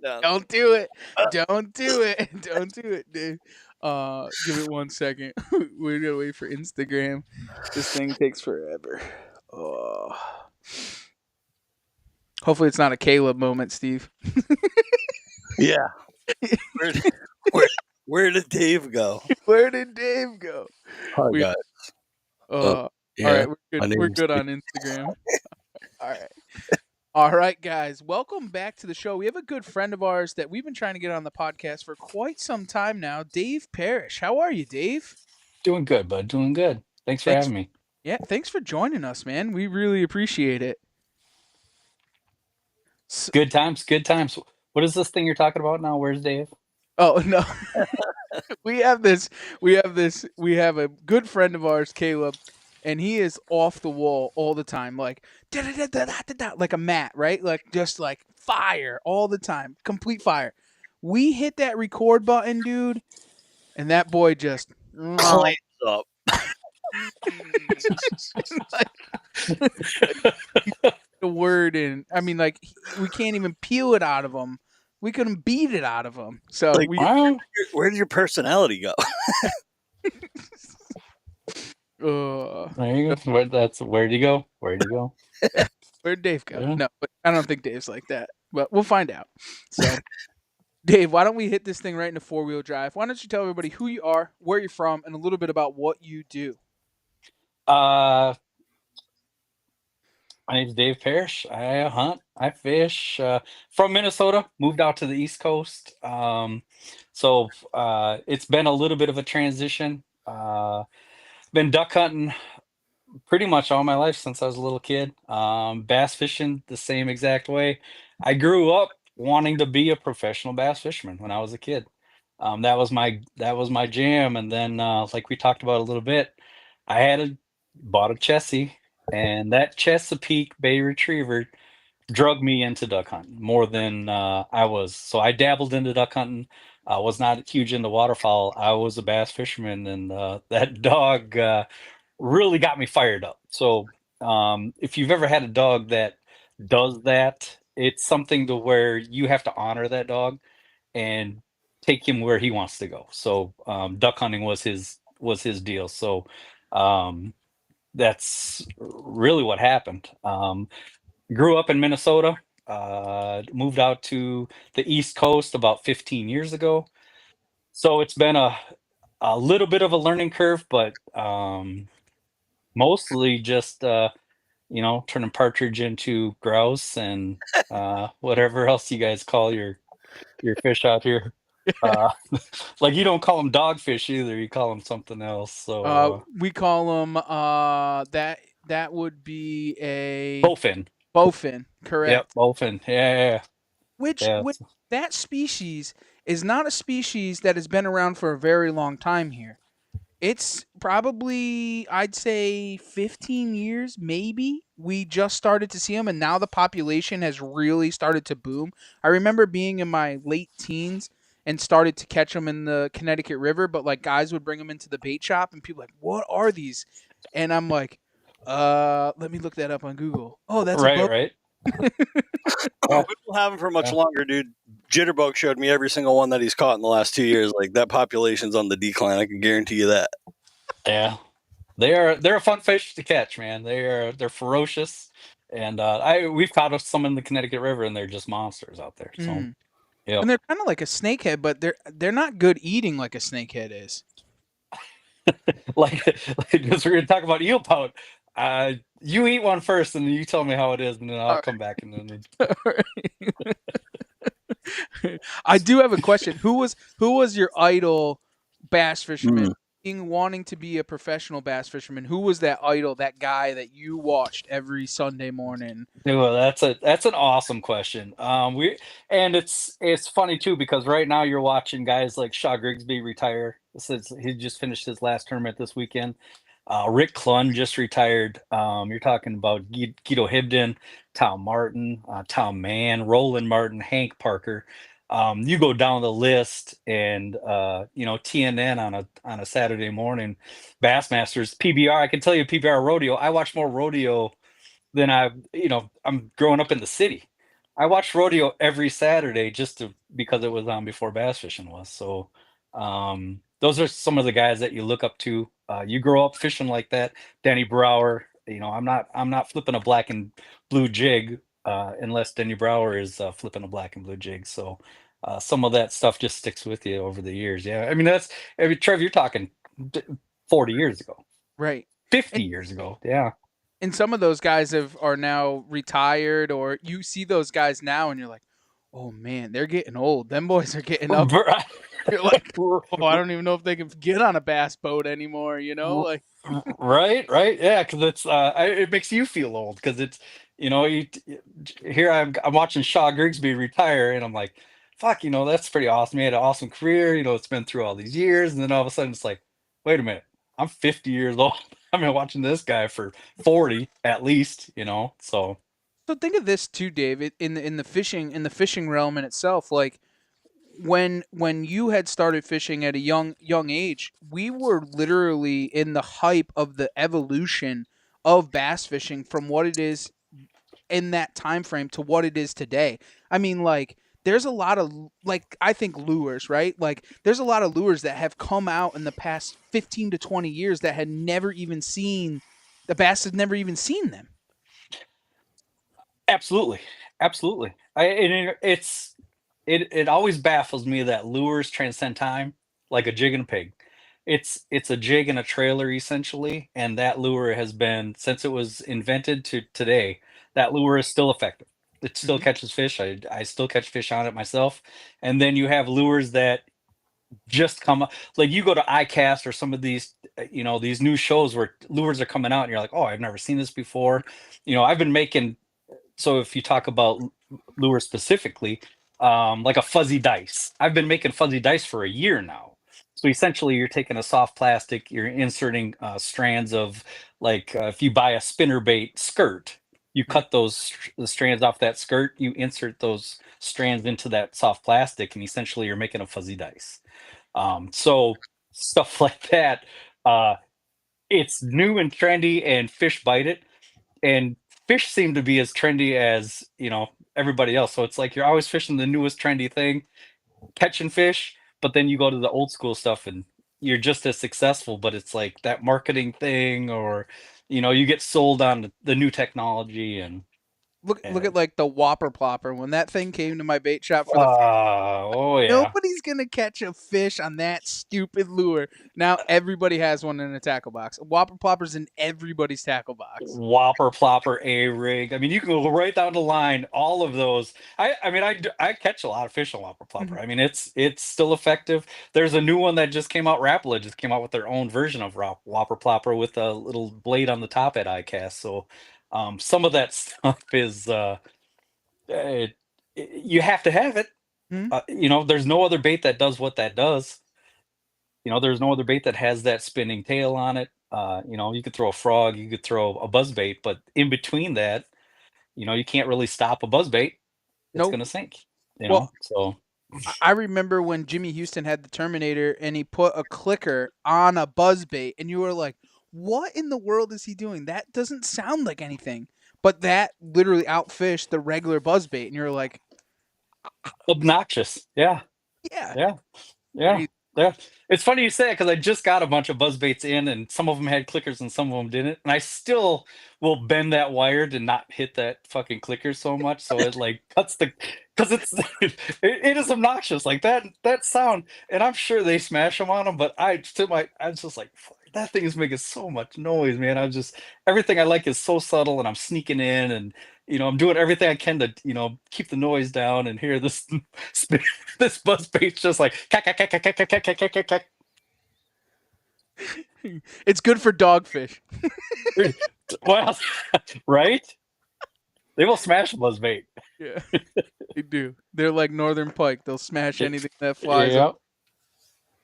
down. Don't do it. Don't do it. Don't do it, dude. Give it 1 second. We're gonna wait for Instagram. This thing takes forever. Oh. Hopefully it's not a Caleb moment, Steve. Yeah. Where did Dave go? Where did Dave go? Hi, We, guys. all right, we're good. We're good on Instagram. All right. All right, guys. Welcome back to the show. We have a good friend of ours that we've been trying to get on the podcast for quite some time now, Dave Parrish. How are you, Dave? Doing good, bud. Doing good. Thanks for having me. Yeah, thanks for joining us, man. We really appreciate it. Good times, good times. What is this thing you're talking about now? Where's Dave? Oh, no. We have a good friend of ours, Caleb, and he is off the wall all the time, like like a mat, right? Like just like fire all the time, complete fire. We hit that record button, dude, and that boy just Clamps up. the word in. I mean, like we can't even peel it out of him. We couldn't beat it out of him. So Like, where did your personality go? There you go. Where'd you go? Where'd you go? Where'd Dave go? Yeah. No, but I don't think Dave's like that. But we'll find out. So, Dave, why don't we hit this thing right into four-wheel drive? Why don't you tell everybody who you are, where you're from, and a little bit about what you do? My name's Dave Parrish. I hunt, I fish. From Minnesota, moved out to the East Coast. So it's been a little bit of a transition. Been duck hunting pretty much all my life since I was a little kid. Bass fishing the same exact way. I grew up wanting to be a professional bass fisherman when I was a kid. That was my jam. And then, like we talked about a little bit, I bought a Chessie, and that Chesapeake Bay Retriever drug me into duck hunting more than I was. So I dabbled into duck hunting. I was not huge into waterfowl. I was a bass fisherman, and that dog really got me fired up. So if you've ever had a dog that does that, it's something to where you have to honor that dog and take him where he wants to go. So duck hunting was his deal. So that's really what happened. Grew up in Minnesota, moved out to the East Coast about 15 years ago. So it's been a little bit of a learning curve, but mostly just turning partridge into grouse and whatever else you guys call your fish out here. Like you don't call them dogfish either; you call them something else. So we call them that would be a bowfin. Bowfin, correct? Yep, bowfin. Yeah. Which Yeah. that species is not a species that has been around for a very long time here. It's probably, I'd say, 15 years, maybe. We just started to see them, and now the population has really started to boom. I remember being in my late teens and started to catch them in the Connecticut River, but like guys would bring them into the bait shop, and people like, "What are these?" And I'm like, let me look that up on Google. Oh, that's right. We don't have him for much longer, dude. Jitterbug showed me every single one that he's caught in the last 2 years. Like that population's on the decline. I can guarantee you that. Yeah, they're a fun fish to catch, man. They're ferocious, and we've caught some in the Connecticut River, and they're just monsters out there. So yeah, and they're kind of like a snakehead, but they're not good eating like a snakehead is. like because we're gonna talk about eel pout. You eat one first, and then you tell me how it is, and then I'll come back and then. I do have a question. Who was your idol bass fisherman? Wanting to be a professional bass fisherman, who was that idol, that guy that you watched every Sunday morning? Well, that's an awesome question. It's funny too because right now you're watching guys like Shaw Grigsby retire. Since he just finished his last tournament this weekend. Rick Clunn just retired. You're talking about Guido Hibden, Tom Martin, Tom Mann, Roland Martin, Hank Parker. You go down the list, and TNN on a Saturday morning, Bassmasters, PBR. I can tell you, PBR rodeo. I watch more rodeo than I'm growing up in the city. I watched rodeo every Saturday because it was on before bass fishing was. So those are some of the guys that you look up to. You grow up fishing like that, Danny Brower. I'm not flipping a black and blue jig unless Danny Brower is flipping a black and blue jig. So some of that stuff just sticks with you over the years. Yeah, I mean, Trev, you're talking 40 years ago, Right. 50 And years ago. Yeah. and some of those guys are now retired, or you see those guys now and you're like, oh man, they're getting old. Them boys are getting up. You're like, oh, I don't even know if they can get on a bass boat anymore. Like Right, yeah, because it makes you feel old because it's here I'm watching Shaw Grigsby retire, and I'm like, fuck, that's pretty awesome. He had an awesome career, it's been through all these years, and then all of a sudden it's like, wait a minute, I'm 50 years old. I've been watching this guy for 40 at least, so. so think of this too, David, in the fishing realm in itself, like when you had started fishing at a young age, we were literally in the hype of the evolution of bass fishing from what it is in that time frame to what it is today. I mean, like there's a lot of like I think lures, right? Like there's a lot of lures that have come out in the past 15 to 20 years that had never even seen the bass had never even seen them. Absolutely, absolutely. It always baffles me that lures transcend time like a jig and a pig. It's a jig and a trailer essentially, and that lure has been since it was invented to today. That lure is still effective. It still Mhm. catches fish. I still catch fish on it myself. And then you have lures that just come up like you go to iCast or some of these these new shows where lures are coming out and you're like, oh, I've never seen this before. I've been making so if you talk about lure specifically, like a fuzzy dice, I've been making fuzzy dice for a year now. So essentially, you're taking a soft plastic, you're inserting strands of if you buy a spinner bait skirt, you Right. cut the strands off that skirt, you insert those strands into that soft plastic, and essentially you're making a fuzzy dice. So stuff like that. Uh, it's new and trendy, and fish bite it and fish seem to be as trendy as everybody else, so it's like you're always fishing the newest trendy thing, catching fish, but then you go to the old school stuff and you're just as successful, but it's like that marketing thing, or you get sold on the new technology Look and at like the Whopper Plopper when that thing came to my bait shop for the oh yeah. nobody's gonna catch a fish on that stupid lure. Now everybody has one in a tackle box. Whopper Plopper's in everybody's tackle box. Whopper, plopper, a rig. I mean, you can go right down the line. All of those. I mean, I catch a lot of fish on whopper plopper. Mhm. I mean, it's still effective. There's a new one that just came out. Rapala just came out with their own version of whopper plopper with a little blade on the top at ICAST. So, some of that stuff is it, you have to have it. Mhm. There's no other bait that does what that does. There's no other bait that has that spinning tail on it. You could throw a frog, you could throw a buzz bait, but in between that, you can't really stop a buzz bait. It's Nope. gonna sink. Well, So I remember when Jimmy Houston had the Terminator and he put a clicker on a buzz bait, and you were like, "What in the world is he doing? That doesn't sound like anything." But that literally outfished the regular buzz bait, and you're like, obnoxious. Yeah, "Yeah, yeah. Yeah, crazy." yeah. It's funny you say it because I just got a bunch of buzz baits in, and some of them had clickers and some of them didn't. And I still will bend that wire to not hit that fucking clicker so much, so it like cuts the because it is obnoxious like that sound. And I'm sure they smash them on them, but I was just like, "Fuck, that thing is making so much noise, man." I'm just everything I like is so subtle, and I'm sneaking in, and I'm doing everything I can to keep the noise down and hear this this buzz bait's just like cack, cack, cack, cack, cack, cack, cack, cack, cack, cack. It's good for dogfish. Well, right? They will smash a buzz bait. Yeah, they do. They're like northern pike. They'll smash anything that flies up.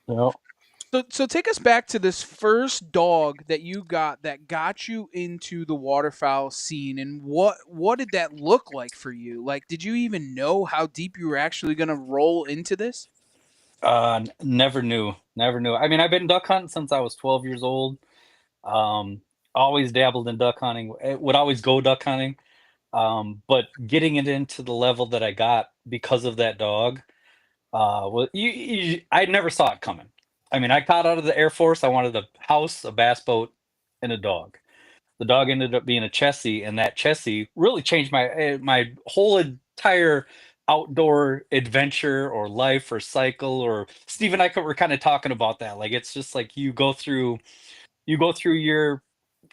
Yep. Yep. So take us back to this first dog that you got that got you into the waterfowl scene, and what did that look like for you? Like, did you even know how deep you were actually gonna roll into this? Never knew. Never knew. I mean, I've been duck hunting since I was 12 years old. Um, always dabbled in duck hunting. Would always go duck hunting. But getting it into the level that I got because of that dog, well, I never saw it coming. I mean, I got out of the Air Force. I wanted a house, a bass boat, and a dog. The dog ended up being a Chessie, and that Chessie really changed my whole entire outdoor adventure or life or cycle. Or Steve and I were kind of talking about that. Like it's just like you go through your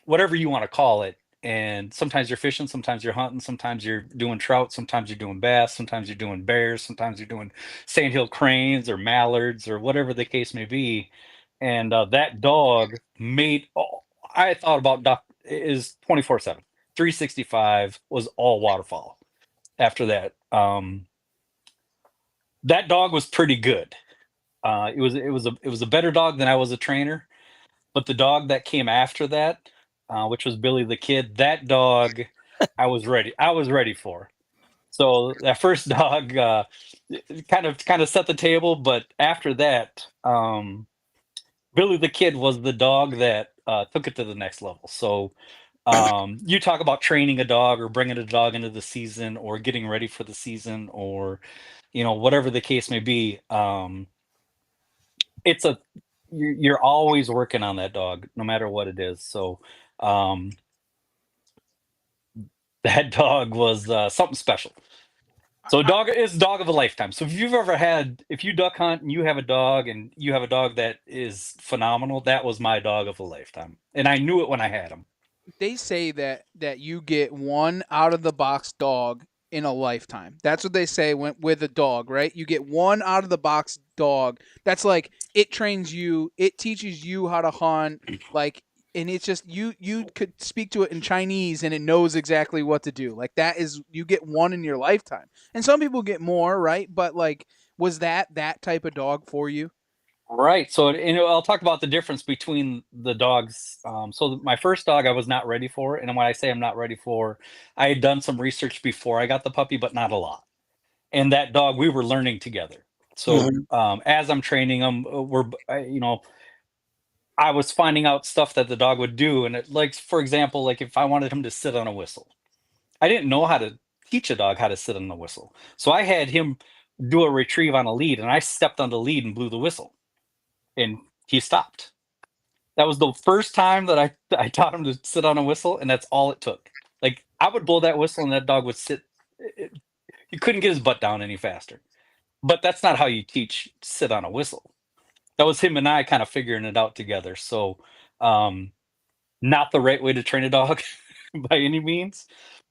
whatever you want to call it. And sometimes you're fishing, sometimes you're hunting, sometimes you're doing trout, sometimes you're doing bass, sometimes you're doing bears, sometimes you're doing sandhill cranes or mallards or whatever the case may be. And that dog made, I thought about duck is 24/7, 365 was all waterfowl. After that, that dog was pretty good. It was a better dog than I was a trainer. But the dog that came after that, which was Billy the Kid, that dog, I was ready. I was ready for. So that first dog kind of set the table, but after that, Billy the Kid was the dog that took it to the next level. So you talk about training a dog or bringing a dog into the season or getting ready for the season or whatever the case may be. It's a you're always working on that dog, no matter what it is. So um, that dog was something special. So dog is dog of a lifetime. So if you duck hunt and you have a dog and you have a dog that is phenomenal, that was my dog of a lifetime, and I knew it when I had him. They say that you get one out of the box dog in a lifetime. That's what they say with a dog, right? You get one out of the box dog. That's like it trains you, it teaches you how to hunt, like, and it's just you could speak to it in Chinese and it knows exactly what to do. Like that is you get one in your lifetime. And some people get more, right? But like was that type of dog for you? Right. So, I'll talk about the difference between the dogs. So, my first dog, I was not ready for, and when I say I'm not ready for, I had done some research before I got the puppy, but not a lot. And that dog, we were learning together. So, Mhm. as I'm training him, I was finding out stuff that the dog would do, and like for example, like if I wanted him to sit on a whistle, I didn't know how to teach a dog how to sit on the whistle, so I had him do a retrieve on a lead, and I stepped on the lead and blew the whistle, and he stopped. That was the first time that I taught him to sit on a whistle, and that's all it took. Like I would blow that whistle, and that dog would sit. You couldn't get his butt down any faster. But that's not how you teach sit on a whistle. That was him and I kind of figuring it out together. So, um, not the right way to train a dog by any means,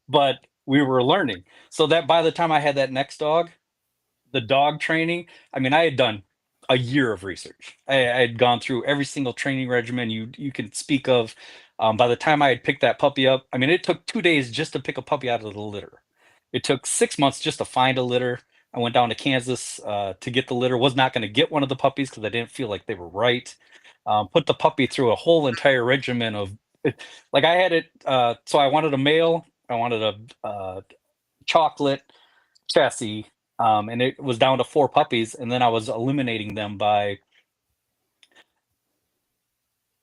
but we were learning. So that by the time I had that next dog, the dog training, I mean, I had done a year of research. I had gone through every single training regimen you can speak of. By the time I had picked that puppy up, I mean, it took 2 days just to pick a puppy out of the litter. It took 6 months just to find a litter. I went down to Kansas to get the litter. Was not going to get one of the puppies because I didn't feel like they were right. Put the puppy through a whole entire regimen of, like I had it. So I wanted a male. I wanted a chocolate chassis, and it was down to 4 puppies, and then I was eliminating them by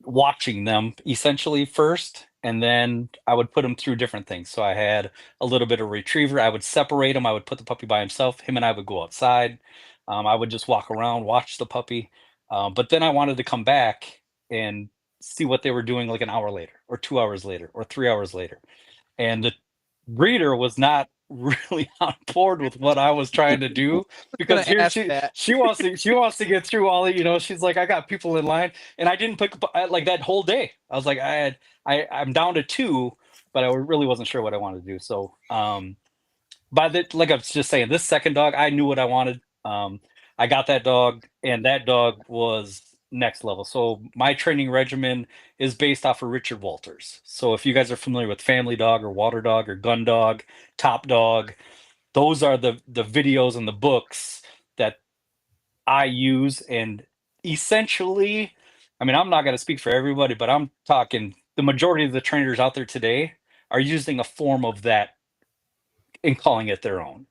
watching them essentially first, and then I would put them through different things. So I had a little bit of retriever. I would separate him. I would put the puppy by himself. Him and I would go outside. I would just walk around, watch the puppy. But then I wanted to come back and see what they were doing like an hour later, or 2 hours later, or 3 hours later. And the breeder was not really on board with what I was trying to do, Gonna because here ask she that. she wants to she wants to get through all the, she's like, I got people in line, and I didn't pick up like that whole day. I was like, I'm down to two, but I really wasn't sure what I wanted to do. So by the like I was just saying, this second dog, I knew what I wanted. I got that dog, and that dog was next level. So my training regimen is based off of Richard Walters. So if you guys are familiar with Family Dog or Water Dog or Gun Dog, Top Dog, those are the videos and the books that I use. And essentially, I mean, I'm not going to speak for everybody, but I'm talking the majority of the trainers out there today are using a form of that and calling it their own.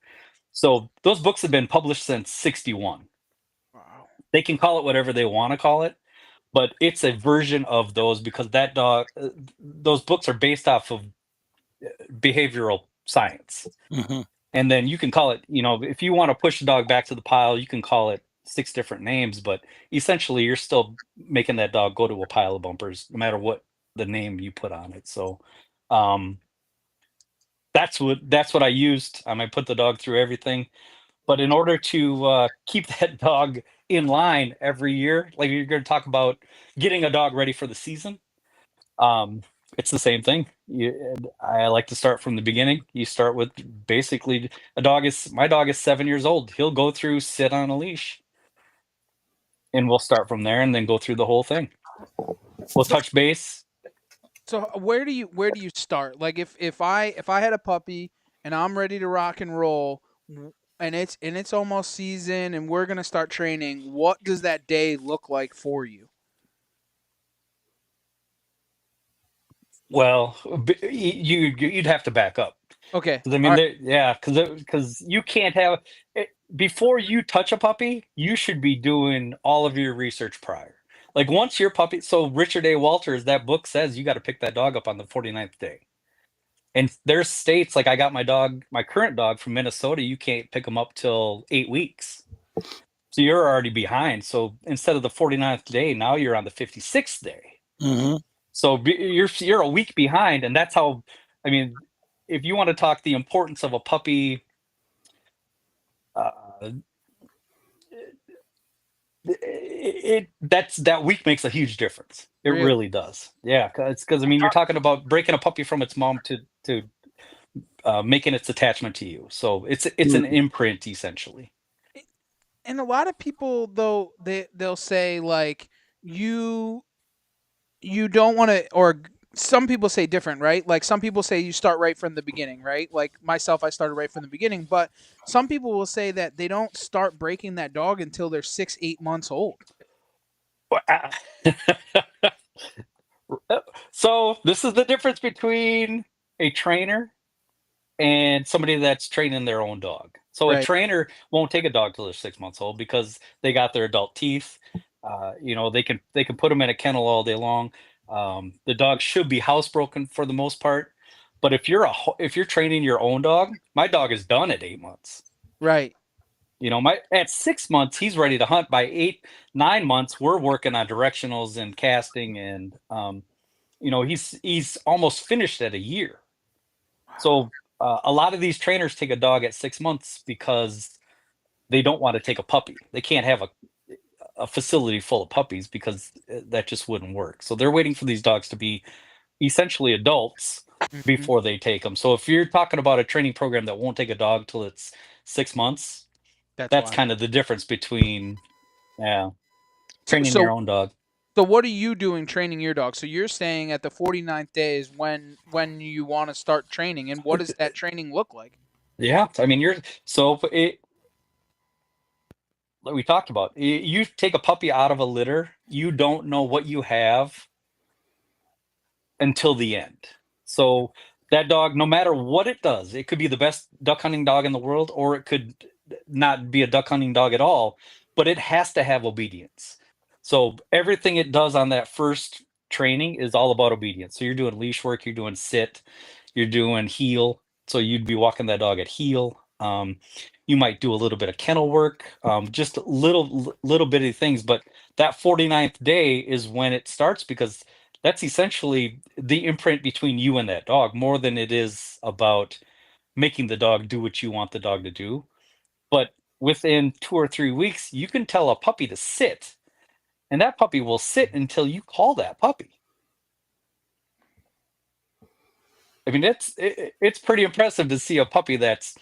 So those books have been published since 61. Wow. They can call it whatever they want to call it, but it's a version of those, because that dog, those books are based off of behavioral science. Mm-hmm. And then you can call it, if you want to push the dog back to the pile, you can call it 6 different names, but essentially you're still making that dog go to a pile of bumpers, no matter what the name you put on it. So that's what I used. I put the dog through everything. But in order to keep that dog in line every year, like you're going to talk about getting a dog ready for the season, it's the same thing. I like to start from the beginning. You start with basically my dog is 7 years old. He'll go through sit on a leash, and we'll start from there and then go through the whole thing. We'll touch base. So where do you start? Like if I had a puppy and I'm ready to rock and roll, and it's almost season and we're gonna start training, what does that day look like for you? Well, you'd have to back up. Okay. 'Cause, I mean, yeah, because you can't have before you touch a puppy, you should be doing all of your research prior. Like once your puppy, so Richard A. Walters, that book says you got to pick that dog up on the 49th day. And there's states like I got my current dog from Minnesota, you can't pick him up till 8 weeks. So you're already behind. So instead of the 49th day, now you're on the 56th day. Mm-hmm. So you're a week behind, and that's how. I mean, if you want to talk the importance of a puppy, that week makes a huge difference. It really does. Yeah, because I mean, you're talking about breaking a puppy from its mom to making its attachment to you. So it's an imprint essentially. And a lot of people though they'll say like you don't want to, or some people say different, right? Like some people say you start right from the beginning, right? Like myself, I started right from the beginning, but some people will say that they don't start breaking that dog until they're 6-8 months old. So this is the difference between a trainer and somebody that's training their own dog. So a Right. trainer won't take a dog till they're 6 months old because they got their adult teeth. They can put them in a kennel all day long. The dog should be housebroken for the most part. But if you're training your own dog, my dog is done at 8 months. Right. At 6 months he's ready to hunt. By 8-9 months we're working on directionals and casting, and he's almost finished at a year. So a lot of these trainers take a dog at 6 months because they don't want to take a puppy. They can't have a facility full of puppies because that just wouldn't work. So they're waiting for these dogs to be essentially adults before they take them. So if you're talking about a training program that won't take a dog till it's 6 months, that's kind of the difference between training your own dog. So what are you doing training your dog? So you're saying at the 49th day is when you want to start training, and what does that training look like? Yeah, I mean like we talked about, you take a puppy out of a litter, you don't know what you have until the end. So that dog, no matter what it does, it could be the best duck hunting dog in the world, or it could not be a duck hunting dog at all, but it has to have obedience. So everything it does on that first training is all about obedience. So you're doing leash work, you're doing sit, you're doing heel. So you'd be walking that dog at heel. You might do a little bit of kennel work, just little bitty things. But that 49th day is when it starts, because that's essentially the imprint between you and that dog, more than it is about making the dog do what you want the dog to do. But within 2 or 3 weeks, you can tell a puppy to sit, and that puppy will sit until you call that puppy. I mean, it's pretty impressive to see a puppy that's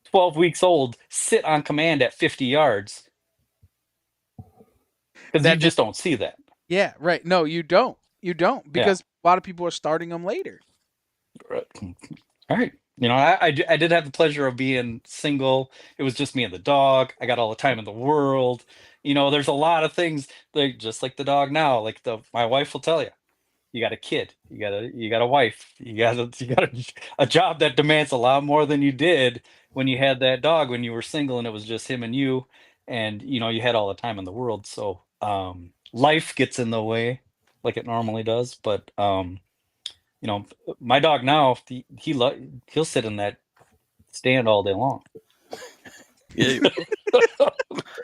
12 weeks old sit on command at 50 yards, because you just don't see that. Yeah, right. No, you don't. You don't, because a lot of people are starting them later. Right. All right. I did have the pleasure of being single. It was just me and the dog. I got all the time in the world. There's a lot of things, like just like the dog now. Like my wife will tell you, you got a kid, you got a wife, you got a job that demands a lot more than you did when you had that dog when you were single and it was just him and you, and you had all the time in the world. So life gets in the way like it normally does, but my dog now, he'll sit in that stand all day long. Yeah.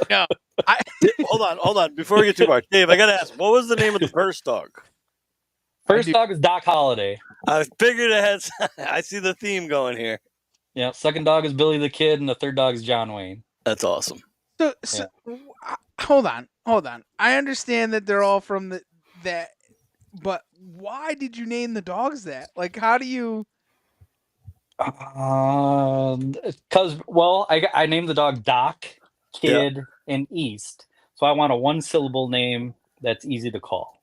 No, Hold on. Before we get too far, Dave, I gotta ask, what was the name of the first dog? First dog is Doc Holliday. I figured it had. I see the theme going here. Yeah. Second dog is Billy the Kid, and the third dog is John Wayne. That's awesome. So hold on. I understand that they're all from that, but why did you name the dogs that? Like, how do you? Because I named the dog Doc, Kid, and East, so I want a one-syllable name that's easy to call.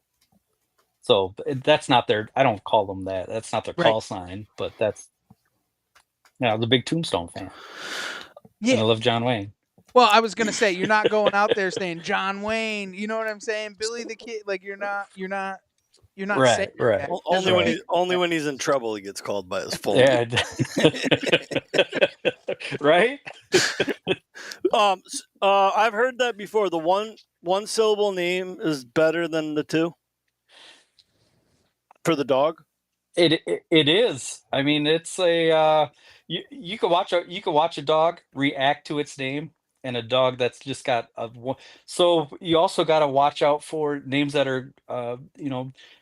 So that's not their. I don't call them that. That's not their call sign, but that's. I was a big Tombstone fan. Yeah, and I love John Wayne. Well, I was gonna say you're not going out there saying John Wayne. You know what I'm saying? Billy the Kid. Like you're not saying Right. that. Only when he's in trouble he gets called by his full name. Right. I've heard that before. The one syllable name is better than the two for the dog. It is. I mean, it's a you can watch a dog react to its name, and a dog that's just got a one. So you also got to watch out for names that are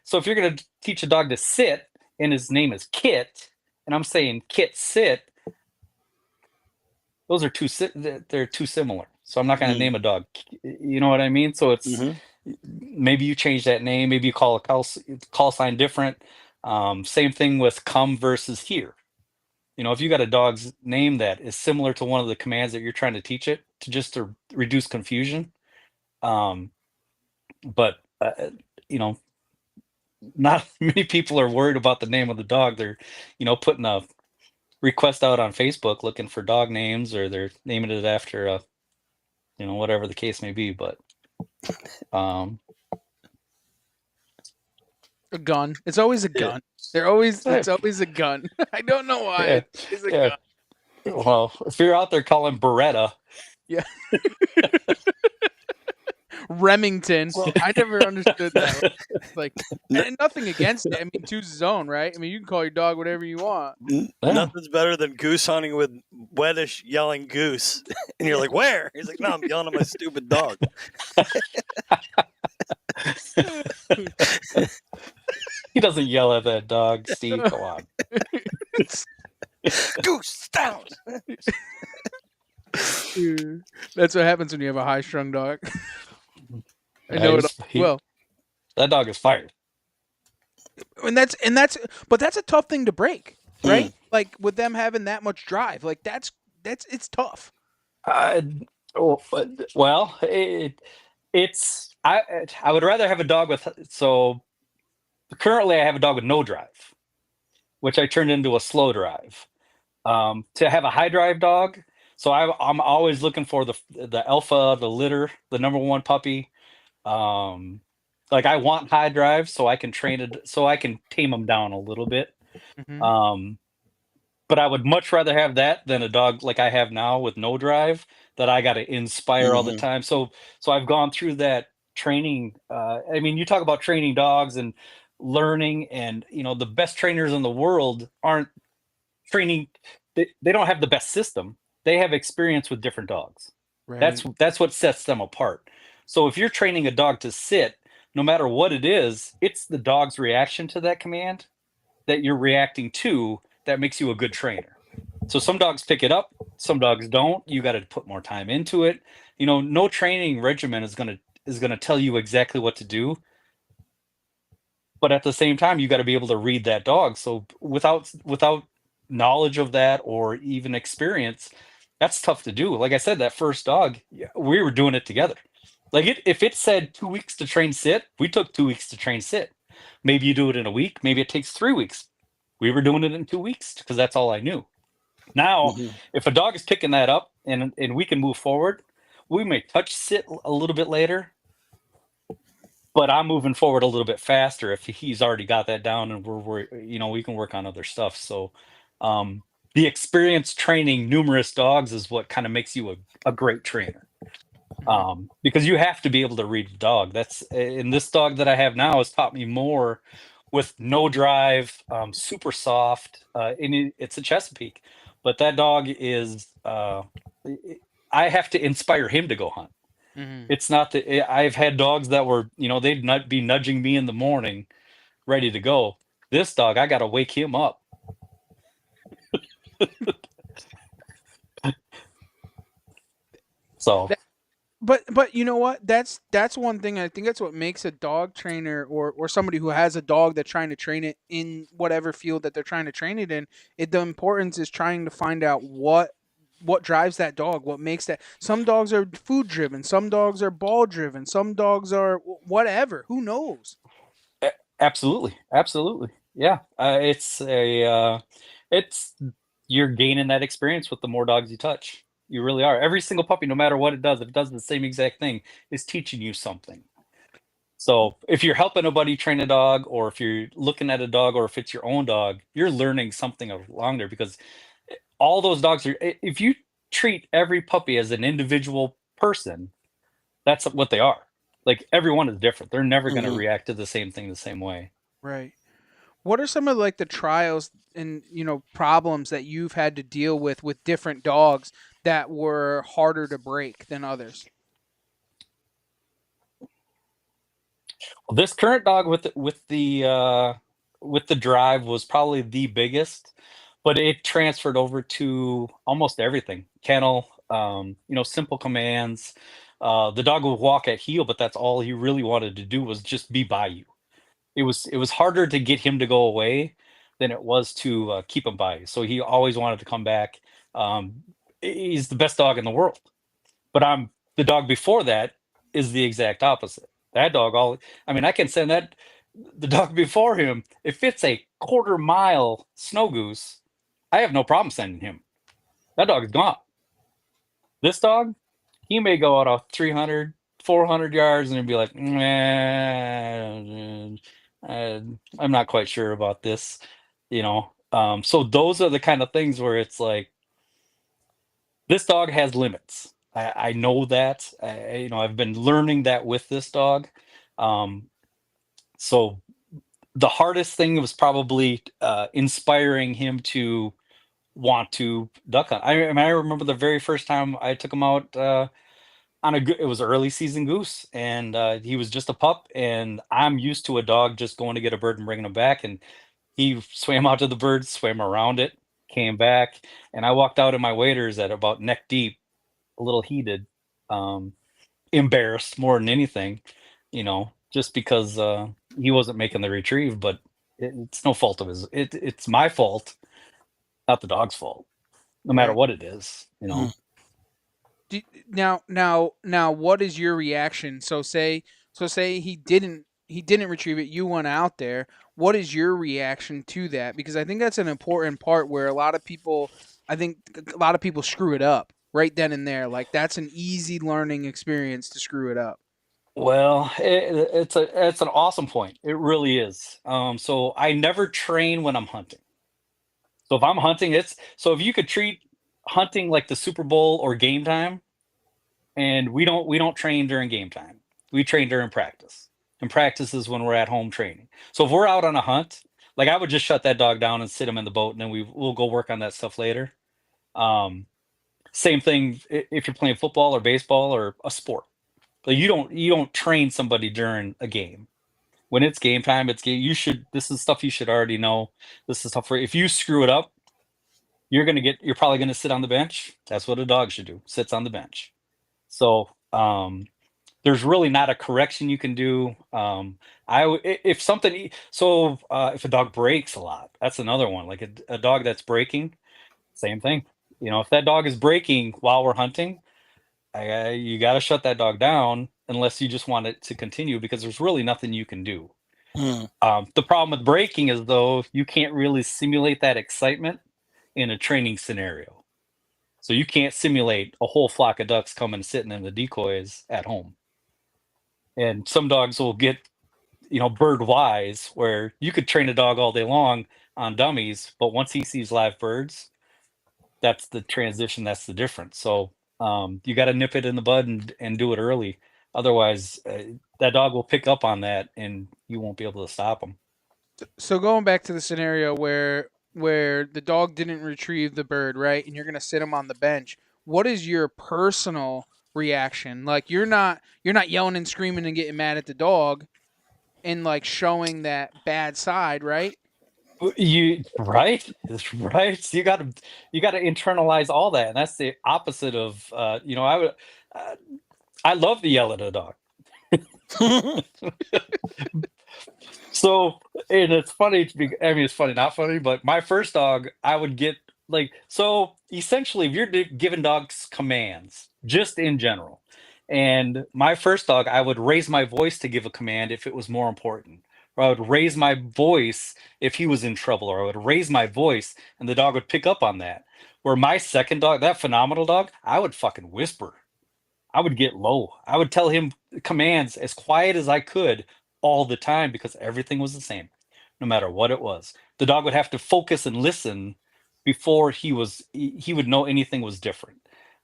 So if you're going to teach a dog to sit and his name is Kit, and I'm saying Kit sit, those are they're too similar. So I'm not going to name a dog. You know what I mean? So it's maybe you change that name. Maybe you call a call sign different. Same thing with come versus here. If you got a dog's name that is similar to one of the commands that you're trying to teach it to reduce confusion. But not many people are worried about the name of the dog. They're, putting a request out on Facebook looking for dog names, or they're naming it after whatever the case may be. But, a gun. It's always a gun. It's always a gun. I don't know why. It's a gun. Well, if you're out there calling Beretta. Yeah. Remington. I never understood that. Like, and nothing against it. I mean, two's his own, right? I mean, you can call your dog whatever you want. Nothing's better than goose hunting with Weddish yelling goose. And you're like, where? He's like, no, I'm yelling at my stupid dog. He doesn't yell at that dog, Steve. Go on. Goose down. That's what happens when you have a high-strung dog. I know it well. That dog is fired. But that's a tough thing to break, right? Like with them having that much drive, like it's tough. Well, it's I would rather have a dog with. So currently, I have a dog with no drive, which I turned into a slow drive. To have a high drive dog, so I'm always looking for the alpha, the litter, the number one puppy. Like I want high drive so I can train it, so I can tame them down a little bit. But I would much rather have that than a dog like I have now with no drive that I got to inspire all the time. So I've gone through that training. I mean, you talk about training dogs and learning, and the best trainers in the world aren't training. They don't have the best system. They have experience with different dogs. Right. That's what sets them apart. So if you're training a dog to sit, no matter what it is, it's the dog's reaction to that command that you're reacting to that makes you a good trainer. So some dogs pick it up, some dogs don't. You got to put more time into it. No training regimen is gonna tell you exactly what to do. But at the same time, you got to be able to read that dog. So without knowledge of that or even experience, that's tough to do. Like I said, that first dog, we were doing it together. Like if it said 2 weeks to train sit, we took 2 weeks to train sit. Maybe you do it in a week. Maybe it takes 3 weeks. We were doing it in 2 weeks because that's all I knew. Now, if a dog is picking that up and we can move forward, we may touch sit a little bit later, but I'm moving forward a little bit faster if he's already got that down and we can work on other stuff. So the experience training numerous dogs is what kind of makes you a great trainer. Because you have to be able to read the dog. And this dog that I have now has taught me more with no drive, super soft, and it's a Chesapeake. But that dog is, I have to inspire him to go hunt. Hmm. It's not that I've had dogs that were, they'd not be nudging me in the morning, ready to go. This dog, I got to wake him up. So, But you know what? That's one thing. I think that's what makes a dog trainer or somebody who has a dog that's trying to train it in whatever field that they're trying to train it in. The importance is trying to find out what drives that dog, what makes that. Some dogs are food driven, some dogs are ball driven, some dogs are whatever. Who knows? absolutely, absolutely, yeah. It's you're gaining that experience with the more dogs you touch. You really are. Every single puppy, no matter what it does, if it does the same exact thing, is teaching you something. So if you're helping a buddy train a dog, or if you're looking at a dog, or if it's your own dog, you're learning something along there, because all those dogs are. If you treat every puppy as an individual person, that's what they are. Like, everyone is different. They're never going to Mhm. react to the same thing the same way. Right. What are some of like the trials and problems that you've had to deal with different dogs that were harder to break than others? Well, this current dog with the drive was probably the biggest, but it transferred over to almost everything. Kennel, simple commands. The dog would walk at heel, but that's all he really wanted to do, was just be by you. It was harder to get him to go away than it was to keep him by you. So he always wanted to come back. Um, he's the best dog in the world. But the dog before that is the exact opposite. That dog, I mean, I can send that the dog before him. If it's a quarter mile snow goose, I have no problem sending him. That dog is gone. This dog, he may go out of 300, 400 yards and be like, "Meh, I'm not quite sure about this," So those are the kind of things where it's like, this dog has limits. I know that. I've been learning that with this dog. Um, so the hardest thing was probably inspiring him to want to duck hunt. I remember the very first time I took him out it was early season goose, and he was just a pup, and I'm used to a dog just going to get a bird and bringing him back, and he swam out to the bird, swam around it, came back, and I walked out in my waders at about neck deep, a little heated, um, embarrassed more than anything, just because he wasn't making the retrieve. But it's no fault of his. It's my fault, not the dog's fault, no matter Right. what it is. Mhm. Now, what is your reaction? So say he didn't retrieve it. You went out there. What is your reaction to that? Because I think that's an important part where I think a lot of people screw it up right then and there. Like that's an easy learning experience to screw it up. Well, it's an awesome point. It really is. So I never train when I'm hunting. So if I'm hunting, if you could treat hunting like the Super Bowl or game time, and we don't train during game time. We train during practice. And practice is when we're at home training. So if we're out on a hunt, like, I would just shut that dog down and sit him in the boat, and then we'll go work on that stuff later. Um, Same thing if you're playing football or baseball or a sport. Like, you don't train somebody during a game. When it's game time, it's game. This is stuff you should already know. This is stuff where if you screw it up, you're probably gonna sit on the bench. That's what a dog should do. Sits on the bench. So there's really not a correction you can do. If something, so if a dog breaks a lot, that's another one. Like a dog that's breaking, same thing. If that dog is breaking while we're hunting, you got to shut that dog down, unless you just want it to continue, because there's really nothing you can do. Mhm. The problem with breaking is, though, you can't really simulate that excitement in a training scenario. So you can't simulate a whole flock of ducks coming sitting in the decoys at home. And some dogs will get, bird wise, where you could train a dog all day long on dummies, but once he sees live birds, that's the transition, that's the difference. So you got to nip it in the bud and do it early. Otherwise, that dog will pick up on that, and you won't be able to stop him. So going back to the scenario where the dog didn't retrieve the bird, right? And you're going to sit him on the bench. What is your personal reaction? Like you're not yelling and screaming and getting mad at the dog and like showing that bad side, right? You right, right. You got to internalize all that, and that's the opposite of I would. Uh, I love to yell at a dog. So, and it's funny. I mean, it's funny, not funny, but my first dog, I would get like, so essentially, if you're giving dogs commands, just in general, and my first dog, I would raise my voice to give a command if it was more important, or I would raise my voice if he was in trouble, or I would raise my voice and the dog would pick up on that. Where my second dog, that phenomenal dog, I would fucking whisper. I would get low. I would tell him commands as quiet as I could all the time because everything was the same, no matter what it was. The dog would have to focus and listen before he would know anything was different.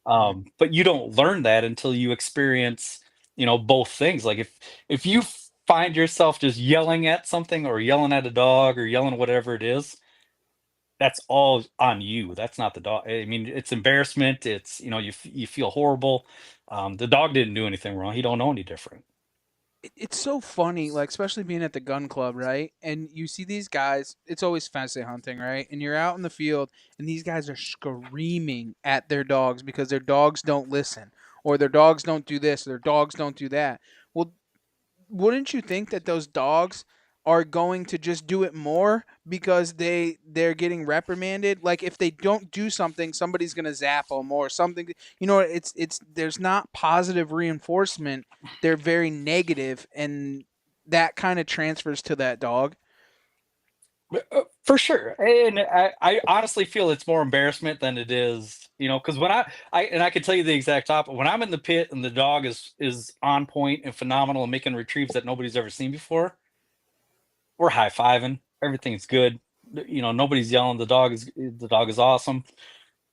Right. But you don't learn that until you experience, both things. Like if you find yourself just yelling at something or yelling at a dog or yelling whatever it is, that's all on you. That's not the dog. I mean, it's embarrassment. It's you feel horrible. The dog didn't do anything wrong. He don't know any different. It's so funny, like especially being at the gun club, right? And you see these guys. It's always pheasant hunting, right? And you're out in the field, and these guys are screaming at their dogs because their dogs don't listen, or their dogs don't do this, or their dogs don't do that. Well, wouldn't you think that those dogs are going to just do it more because they're getting reprimanded? Like if they don't do something, somebody's gonna zap them or something. It's there's not positive reinforcement. They're very negative, and that kind of transfers to that dog. For sure. And I honestly feel it's more embarrassment than it is, because when I can tell you the exact opposite. When I'm in the pit and the dog is on point and phenomenal and making retrieves that nobody's ever seen before, we're high fiving. Everything's good. Nobody's yelling. The dog is awesome.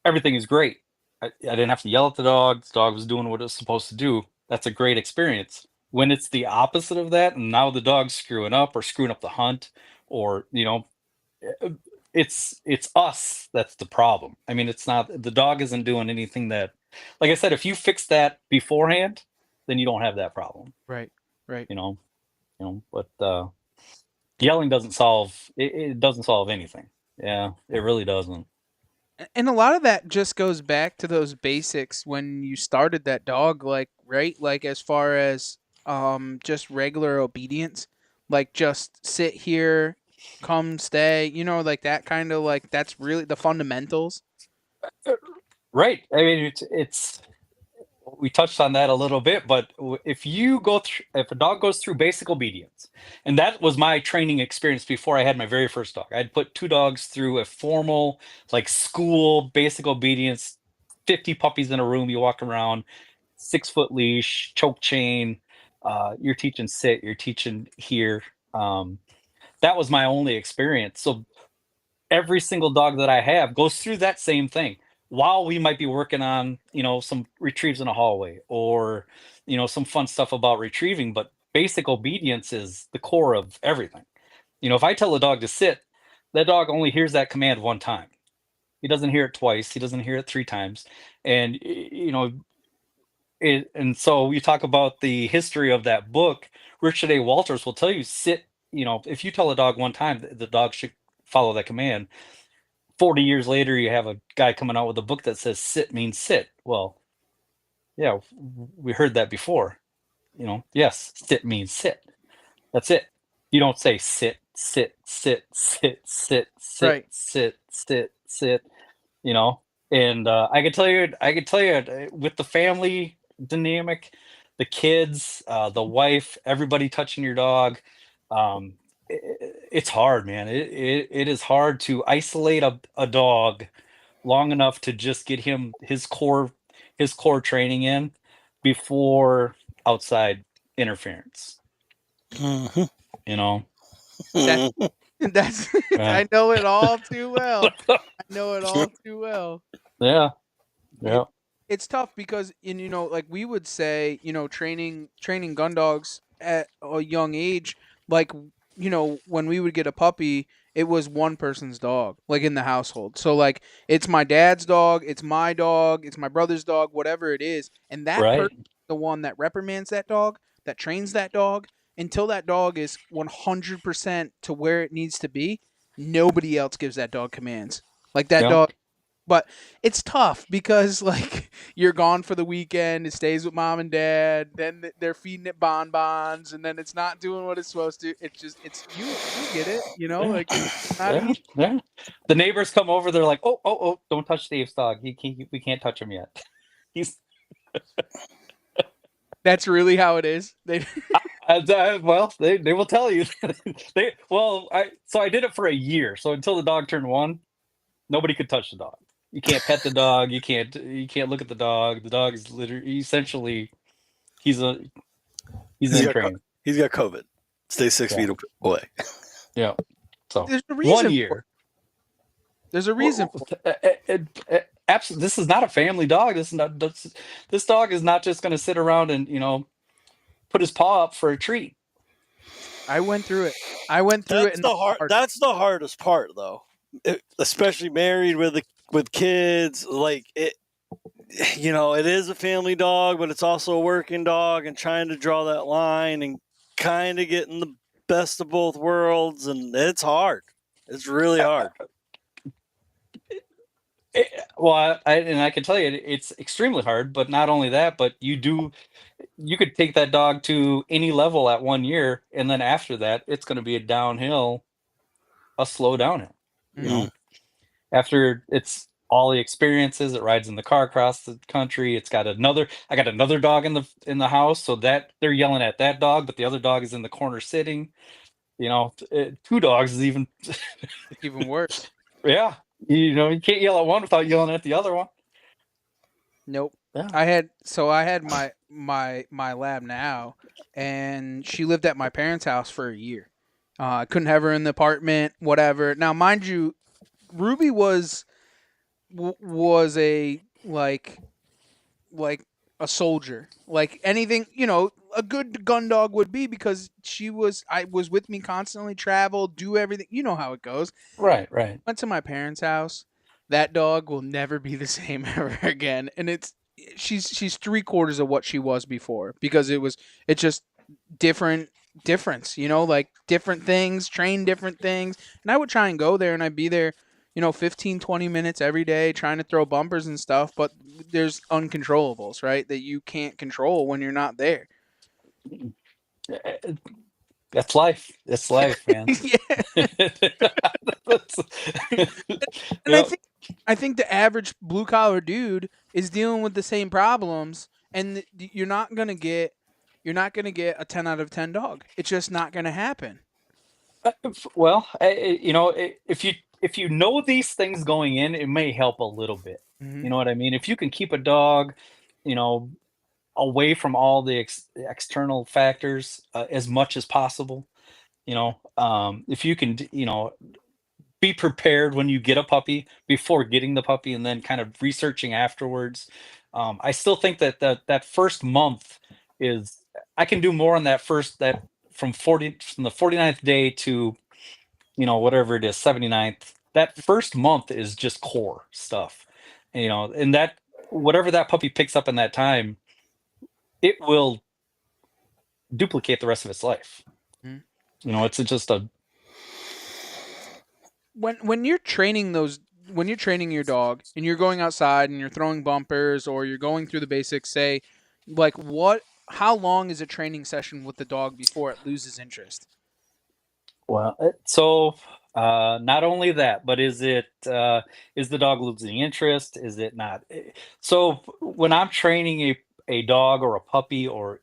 Everything is great. I didn't have to yell at the dog. The dog was doing what it was supposed to do. That's a great experience. When it's the opposite of that, and now the dog's screwing up or screwing up the hunt, or eh, it's us that's the problem. I mean, it's not the dog isn't doing anything that, like I said, if you fix that beforehand, then you don't have that problem. Right. Right. You know, but yelling doesn't solve it doesn't solve anything. Yeah, it really doesn't. And a lot of that just goes back to those basics when you started that dog, like right, like as far as just regular obedience, like just sit here, come stay, like that kind of like that's really the fundamentals. Right. I mean, it's we touched on that a little bit, but if a dog goes through basic obedience, and that was my training experience before I had my very first dog. I'd put two dogs through a formal, like, school basic obedience, 50 puppies in a room. You walk around, 6 foot leash, choke chain. You're teaching sit, you're teaching here. Um, that was my only experience. So every single dog that I have goes through that same thing. While we might be working on, some retrieves in a hallway or, some fun stuff about retrieving, but basic obedience is the core of everything. If I tell a dog to sit, that dog only hears that command one time. He doesn't hear it twice. He doesn't hear it three times. And, and so you talk about the history of that book. Richard A. Walters will tell you, sit, if you tell a dog one time, the dog should follow that command. 40 years later, you have a guy coming out with a book that says sit means sit. Well, yeah, we heard that before. Yes, sit means sit. That's it. You don't say sit, sit, sit, sit, sit, sit, Right. sit, sit, sit. You know, and I could tell you with the family dynamic, the kids, the wife, everybody touching your dog. Um, it's hard, man. It is hard to isolate a dog long enough to just get him his core training in before outside interference. Mhm. You know, That that's yeah, I know it all too well. I know it all too well. yeah, It yeah. it's tough because like we would say, training gun dogs at a young age, like when we would get a puppy, it was one person's dog, like in the household. So like it's my dad's dog, it's my dog, it's my brother's dog, whatever it is, and that Right. person, the one that reprimands that dog, that trains that dog, until that dog is 100% to where it needs to be, nobody else gives that dog commands. Like that Yeah. dog. But it's tough because like you're gone for the weekend, it stays with mom and dad, then they're feeding it bonbons, and then it's not doing what it's supposed to. It's just you get it, like it's not Yeah. easy. Yeah. The neighbors come over. They're like, oh, don't touch Dave's dog. We can't touch him yet. He's That's really how it is. They well, they will tell you. I did it for a year. So until the dog turned 1, nobody could touch the dog. You can't pet the dog. You can't look at the dog. The dog is literally essentially he's in training. He's got COVID. Stay 6 feet away. Yeah. So there's a reason 1 for year. There's a reason. Absolutely, this is not a family dog. This dog is not just going to sit around and put his paw up for a treat. I went through it. That's the hardest part, though. Especially married with kids, like it. It is a family dog, but it's also a working dog, and trying to draw that line and kind of getting the best of both worlds, and it's hard. It's really hard. I can tell you it's extremely hard, but not only that, but you could take that dog to any level at 1 year, and then after that, it's going to be a slow downhill. After it's all the experiences, it rides in the car across the country. I got another dog in the house, so that they're yelling at that dog, but the other dog is in the corner sitting. 2 dogs is even worse. Yeah. You can't yell at one without yelling at the other one. Nope. Yeah. I had my lab now, and she lived at my parents' house for a year. I couldn't have her in the apartment, whatever. Now, mind you, Ruby was a like a soldier, like anything a good gun dog would be, because I was with me constantly, travel, do everything. You know how it goes. Right. Went to my parents' house. That dog will never be the same ever again, and she's 3/4 of what she was before, because it's just difference, like different things, train different things. And I would try and go there, and I'd be there 15-20 minutes every day trying to throw bumpers and stuff, but there's uncontrollables, right, that you can't control when you're not there. That's life. That's life, man. And I think the average blue collar dude is dealing with the same problems, and you're not gonna get a 10 out of 10 dog. It's just not gonna happen. Well, if you know these things going in, it may help a little bit. Mm-hmm. You know what I mean? If you can keep a dog, away from all the external factors as much as possible, if you can, be prepared when you get a puppy before getting the puppy, and then kind of researching afterwards. I still think that first month I can do more on that from the 49th day to, whatever it is, 79th. That first month is just core stuff, and that whatever that puppy picks up in that time, it will duplicate the rest of its life. Mm-hmm. It's just when you're training your dog and you're going outside and you're throwing bumpers, or you're going through the basics, say, like, how long is a training session with the dog before it loses interest? Well, so not only that, but is the dog losing interest? Is it not? So when I'm training a dog or a puppy or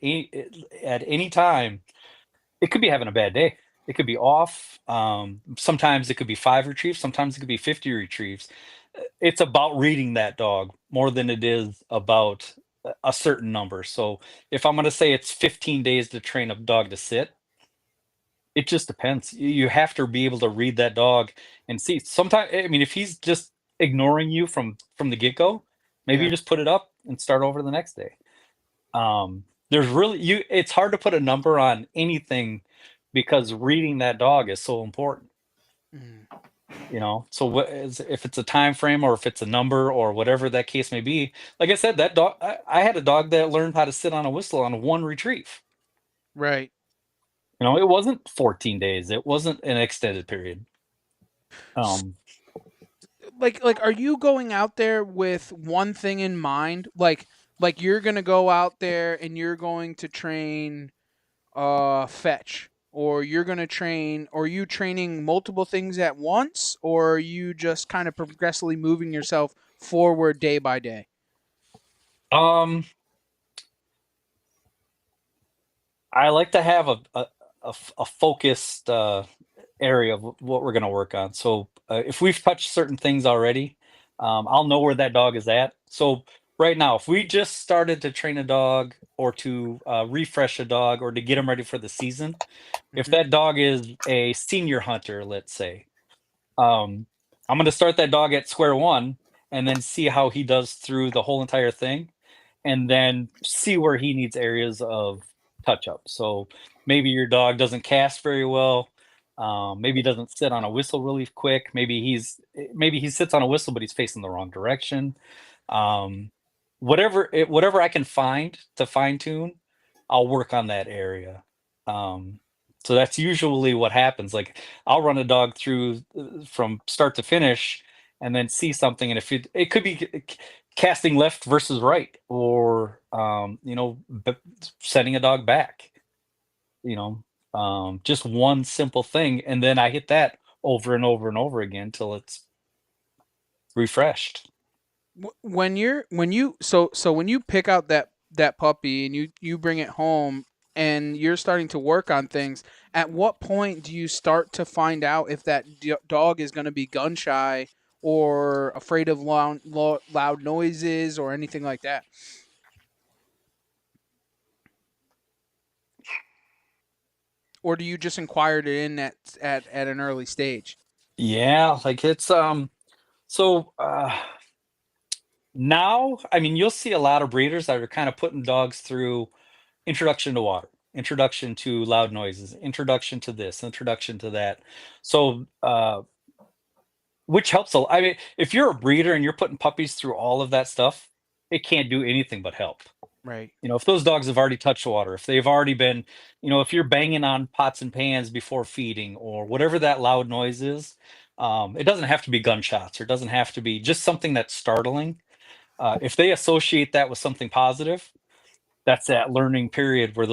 at any time, it could be having a bad day. It could be off. Sometimes it could be 5 retrieves. Sometimes it could be 50 retrieves. It's about reading that dog more than it is about a certain number. So if I'm going to say it's 15 days to train a dog to sit, it just depends. You have to be able to read that dog and see. Sometimes, I mean, if he's just ignoring you from the get-go, maybe you just put it up and start over the next day. It's hard to put a number on anything because reading that dog is so important. Mm. So if it's a time frame or if it's a number or whatever that case may be, like I said, that dog, I had a dog that learned how to sit on a whistle on one retrieve. Right. It wasn't 14 days. It wasn't an extended period. Um, Like are you going out there with one thing in mind? Like you're going to go out there and you're going to train fetch, or you're going to train, or are you training multiple things at once, or are you just kind of progressively moving yourself forward day by day? um, I like to have a focused area of what we're going to work on. So if we've touched certain things already, I'll know where that dog is at. So right now, if we just started to train a dog or to refresh a dog or to get him ready for the season, if Mhm. that dog is a senior hunter, let's say, um, I'm going to start that dog at square one and then see how he does through the whole entire thing, and then see where he needs areas of touch up. So maybe your dog doesn't cast very well. Maybe he doesn't sit on a whistle really quick. Maybe he sits on a whistle, but he's facing the wrong direction. Um, whatever I can find to fine tune, I'll work on that area. Um, so that's usually what happens. Like I'll run a dog through from start to finish, and then see something, and if it could be casting left versus right, or setting a dog back. You just one simple thing, and then I hit that over and over and over again till it's refreshed. When you pick out that puppy and you bring it home and you're starting to work on things, at what point do you start to find out if that dog is going to be gun shy or afraid of loud noises or anything like that? Or do you just inquire it in at an early stage? Yeah, like it's so now, I mean, you'll see a lot of breeders that are kind of putting dogs through introduction to water, introduction to loud noises, introduction to this, introduction to that. So which helps a lot. I mean, if you're a breeder and you're putting puppies through all of that stuff, it can't do anything but help. Right. If those dogs have already touched water, if they've already been, if you're banging on pots and pans before feeding or whatever that loud noise is, it doesn't have to be gunshots, or it doesn't have to be just something that's startling. If they associate that with something positive, that's that learning period where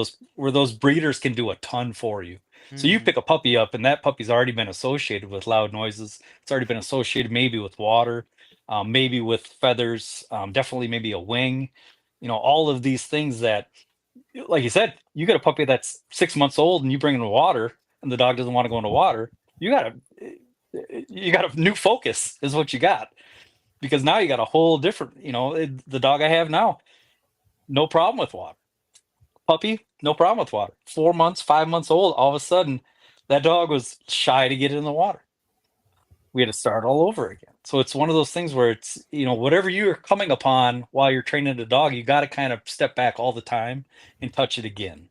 those breeders can do a ton for you. So you Mm. pick a puppy up and that puppy's already been associated with loud noises. It's already been associated maybe with water, maybe with feathers, definitely maybe a wing. All of these things that, like you said, you got a puppy that's 6 months old and you bring in water and the dog doesn't want to go into water. You got a new focus is what you got, because now you got a whole different, the dog I have now, no problem with water. Puppy, no problem with water. 4 months, 5 months old, all of a sudden, that dog was shy to get in the water. We had to start all over again. So it's one of those things where it's, whatever you're coming upon while you're training the dog, you got to kind of step back all the time and touch it again.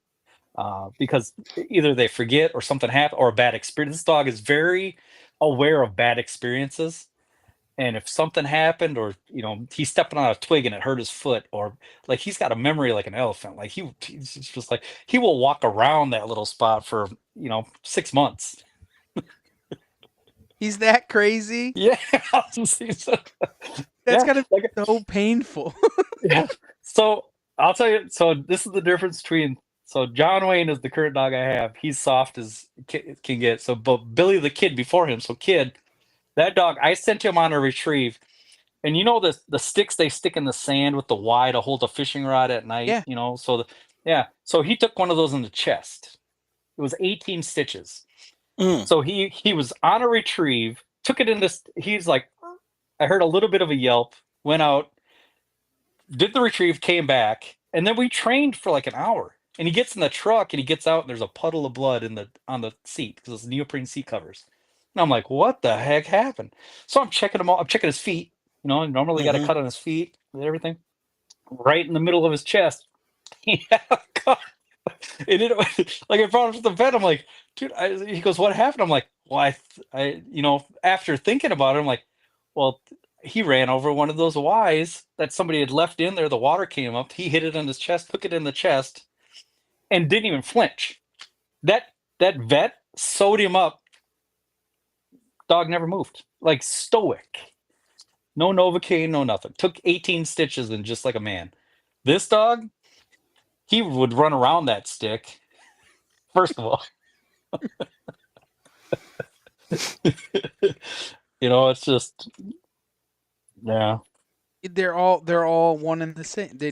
Because either they forget or something happened or a bad experience. This dog is very aware of bad experiences. And if something happened, or he's stepping on a twig and it hurt his foot, or like he's got a memory like an elephant. Like he's just like he will walk around that little spot for 6 months. He's that crazy? Yeah, That's yeah, gotta be like so painful. yeah. So I'll tell you. So this is the difference between. So John Wayne is the current dog I have. He's soft as can get. So, but Billy the Kid before him. So Kid, that dog, I sent him on a retrieve. And the sticks they stick in the sand with the Y to hold a fishing rod at night, Yeah. So he took one of those in the chest. It was 18 stitches. Mm. So he was on a retrieve, took it in this. He's like, I heard a little bit of a yelp, went out, did the retrieve, came back, and then we trained for like an hour. And he gets in the truck and he gets out and there's a puddle of blood on the seat because it's neoprene seat covers. And I'm like, what the heck happened? So I'm checking him out. I'm checking his feet. Normally got a Hmm. cut on his feet and everything. Right in the middle of his chest, he had a cut. And it like I brought him to the vet. I'm like, dude, he goes, what happened? I'm like, well, after thinking about it, I'm like, well, he ran over one of those Ys that somebody had left in there. The water came up. He hit it on his chest, took it in the chest, and didn't even flinch. That vet sewed him up. Dog never moved. Like stoic. No Novocaine, no nothing. Took 18 stitches and just like a man. This dog, he would run around that stick. First of all, it's just, yeah. They're all one and the same. They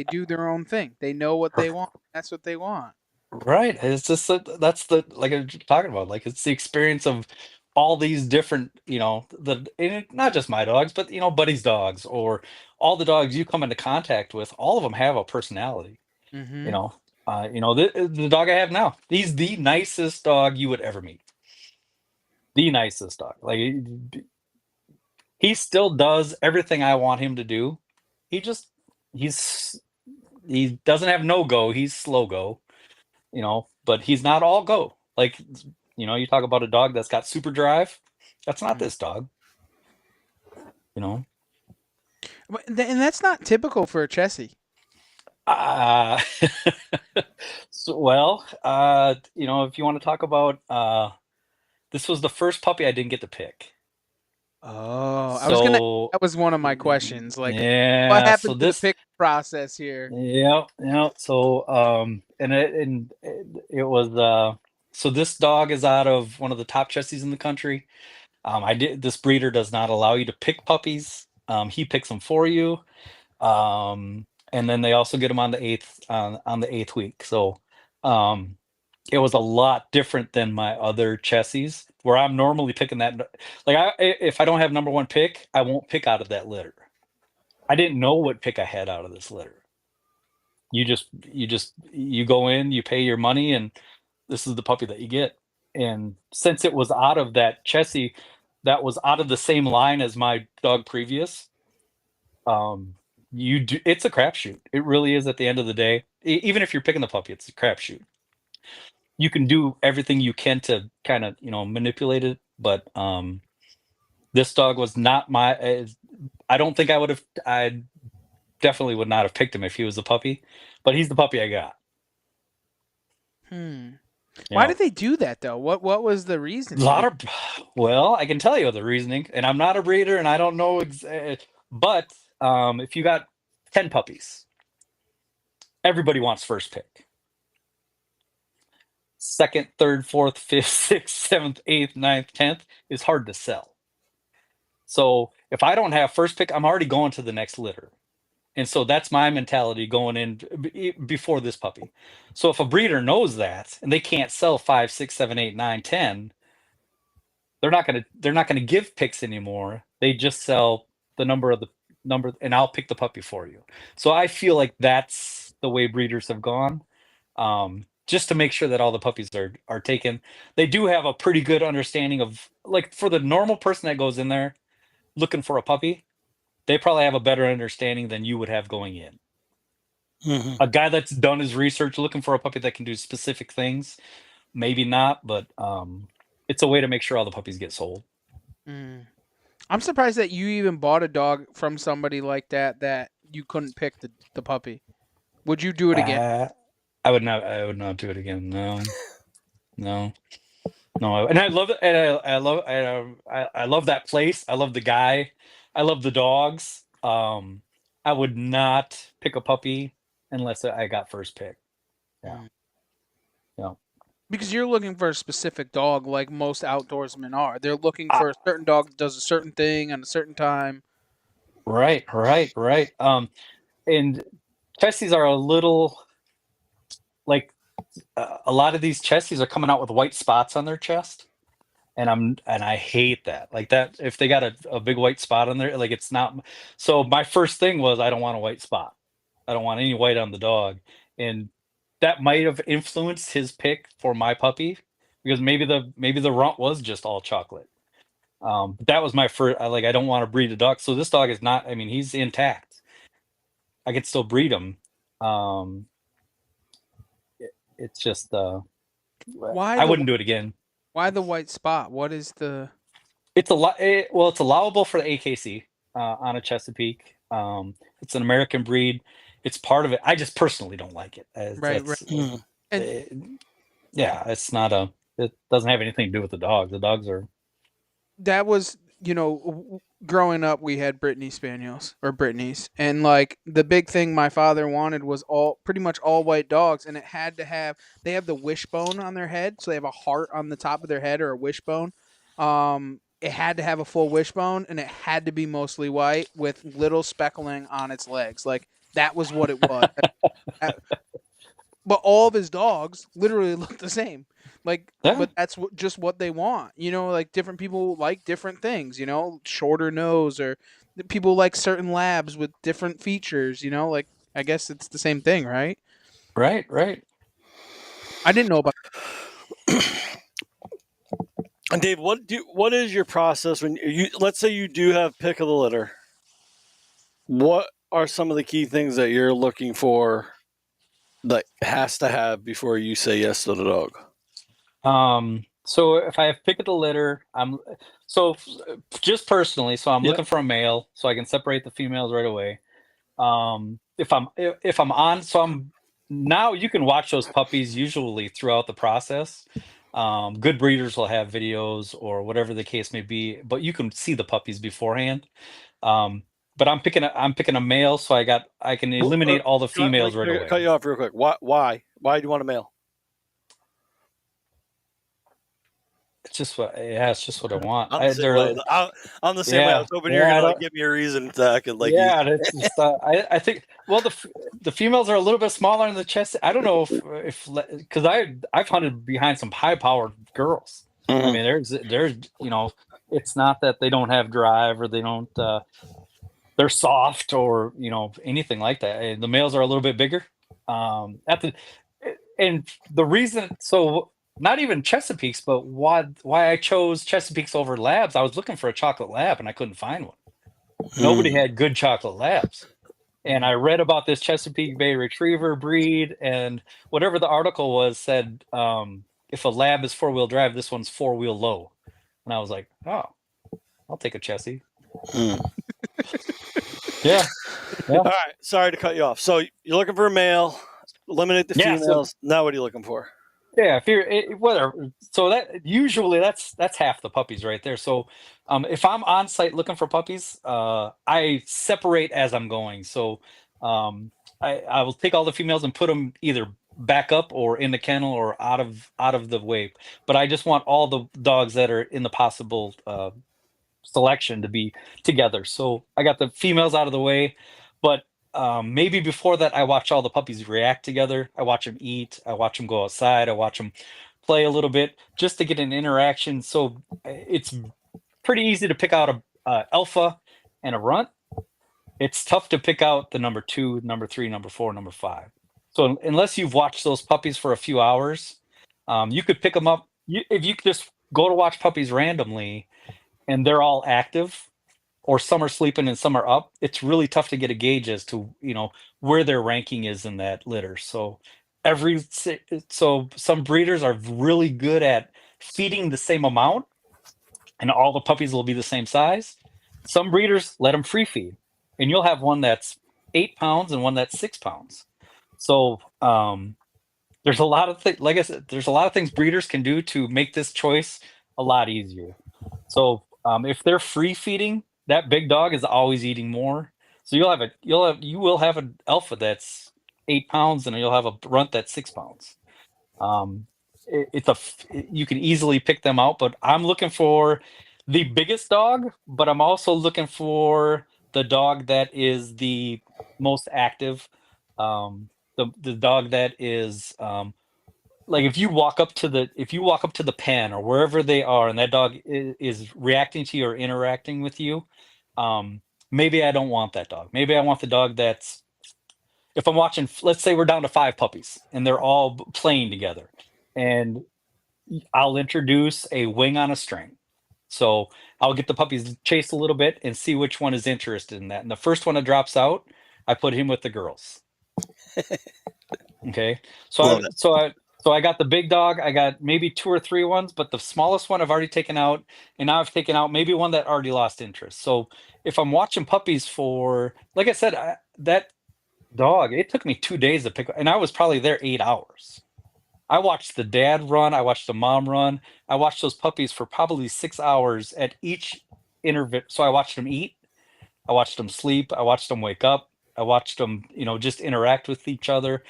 do their own thing. They know what they want. That's what they want. Right. It's just that's the like I'm talking about. Like it's the experience of all these different, not just my dogs, but buddies' dogs or all the dogs you come into contact with. All of them have a personality. You Mm-hmm. know, the dog I have now. He's the nicest dog you would ever meet. The nicest dog. Like he still does everything I want him to do. He just he's he doesn't have no go. He's slow go. But he's not all go. Like, you talk about a dog that's got super drive. That's not this dog. You know. And that's not typical for a Chessie. Uh, if you want to talk about, this was the first puppy I didn't get to pick. Oh, So that was one of my questions. Like, what yeah, so happened to the this, pick process here? yeah, yeah. So it was so this dog is out of one of the top Chessies in the country. This breeder does not allow you to pick puppies. He picks them for you. And then they also get them on the eighth week. So it was a lot different than my other Chessies, where I'm normally picking that. Like if I don't have number one pick, I won't pick out of that litter. I didn't know what pick I had out of this litter. You go in, you pay your money, and this is the puppy that you get. And since it was out of that Chessie, that was out of the same line as my dog previous, it's a crapshoot. It really is. At the end of the day, even if you're picking the puppy, it's a crapshoot. You can do everything you can to kind of manipulate it, but this dog was not my. I don't think I definitely would not have picked him if he was a puppy, but he's the puppy I got. Why did they do that though? What was the reason? Well, I can tell you the reasoning, and I'm not a breeder, and I don't know. But if you got 10 puppies, everybody wants first pick. Second, third, fourth, fifth, sixth, seventh, eighth, ninth, 10th is hard to sell. So if I don't have first pick, I'm already going to the next litter. And so that's my mentality going in before this puppy. So if a breeder knows that and they can't sell 5, 6, 7, 8, 9, 10, they're not gonna give picks anymore. They just sell the number, and I'll pick the puppy for you. So I feel like that's the way breeders have gone. Just to make sure that all the puppies are taken. They do have a pretty good understanding of, like, for the normal person that goes in there looking for a puppy, they probably have a better understanding than you would have going in. Mm-hmm. A guy that's done his research looking for a puppy that can do specific things, maybe not, but it's a way to make sure all the puppies get sold. I'm surprised that you even bought a dog from somebody like that you couldn't pick the puppy. Would you do it again? I would not do it again. No. And I love it. And I love that place. I love the guy. I love the dogs. I would not pick a puppy unless I got first pick. Yeah. Yeah. Because you're looking for a specific dog, like most outdoorsmen are. They're looking for a certain dog that does a certain thing at a certain time. Right. And Chessies are a little, like, a lot of these Chessies are coming out with white spots on their chest. And I hate that. Like, that, if they got a big white spot on there, like, it's not. So my first thing was, I don't want a white spot. I don't want any white on the dog. And that might have influenced his pick for my puppy, because maybe the runt was just all chocolate. But that was my first. I don't want to breed a dog. So this dog is not. I mean, he's intact. I could still breed him. it's just Why I the wouldn't do it again. why the white spot? What is the It's well, it's allowable for the AKC on a Chesapeake. It's an American breed. It's part of it. I just personally don't like it. right? That's Mm. And yeah. It's not a. It doesn't have anything to do with the dogs. The dogs are. that was growing up we had Brittany Spaniels or Brittany's, and like the big thing my father wanted was pretty much all white dogs, and it had to have they have the wishbone on their head, so they have a heart on the top of their head or a wishbone. It had to have a full wishbone, and it had to be mostly white with little speckling on its legs. Like that was what it was. But all of his dogs literally look the same. Like, Yeah. but that's just what they want. Like different people like different things. Shorter nose, or people like certain labs with different features. Like I guess it's the same thing, right? Right. Right. I didn't know about. And Dave, what is your process when let's say you do have pick of the litter? What are some of the key things that you're looking for that has to have before you say yes to the dog? So if I have pick of the litter, just personally, so I'm Yep. looking for a male, so I can separate the females right away. If I'm on, so I'm now you can watch those puppies usually throughout the process. Good breeders will have videos or whatever the case may be, but you can see the puppies beforehand. But I'm picking a male, so I can eliminate all the females right away. Cut you off real quick. Why do you want a male? It's just what I want. I'm the same way. I'm the same way. I was hoping you're gonna give me a reason to act like it's just, I think the females are a little bit smaller in the chest. I don't know if because I've hunted behind some high powered girls. Mhm. I mean, there's it's not that they don't have drive or they don't they're soft or anything like that. The males are a little bit bigger. And the reason not even Chesapeakes, but why I chose Chesapeakes over Labs, I was looking for a chocolate lab and I couldn't find one. Nobody had good chocolate labs. And I read about this Chesapeake Bay Retriever breed, and whatever the article was said, if a lab is 4-wheel drive, this one's 4-wheel low. And I was like, oh, I'll take a Chessie. Yeah. All right. Sorry to cut you off. So you're looking for a male, eliminate the females. Now what are you looking for? Yeah, so that usually that's half the puppies right there. So if I'm on site looking for puppies, I separate as I'm going. So I will take all the females and put them either back up or in the kennel or out of the way. But I just want all the dogs that are in the possible selection to be together. So I got the females out of the way, but maybe before that, I watch all the puppies react together. I watch them eat. I watch them go outside. I watch them play a little bit just to get an interaction. So it's pretty easy to pick out a alpha and a runt. It's tough to pick out the number 2, number 3, number 4, number 5. So unless you've watched those puppies for a few hours, you could pick them up. If you could just go to watch puppies randomly and they're all active, or some are sleeping and some are up, it's really tough to get a gauge as to where their ranking is in that litter. So some breeders are really good at feeding the same amount and all the puppies will be the same size. Some breeders let them free feed, and you'll have one that's 8 pounds and one that's 6 pounds. So there's a lot of things, like I said, there's a lot of things breeders can do to make this choice a lot easier. So if they're free feeding, that big dog is always eating more. So you will have an alpha that's 8 pounds, and you'll have a runt that's 6 pounds. You can easily pick them out, but I'm looking for the biggest dog, but I'm also looking for the dog that is the most active. The dog that is like if you walk up to the pen or wherever they are and that dog is reacting to you or interacting with you, maybe I don't want that dog. Maybe I want the dog that's, if I'm watching, let's say we're down to 5 puppies and they're all playing together, and I'll introduce a wing on a string. So I'll get the puppies chased a little bit and see which one is interested in that. And the first one that drops out, I put him with the girls. Okay. So So I got the big dog. I got maybe 2 or 3 ones, but the smallest one I've already taken out, and now I've taken out maybe one that already lost interest. So if I'm watching puppies for, like I said, that dog, it took me 2 days to pick, and I was probably there 8 hours. I watched the dad run. I watched the mom run. I watched those puppies for probably 6 hours at each interval. So I watched them eat. I watched them sleep. I watched them wake up. I watched them, just interact with each other.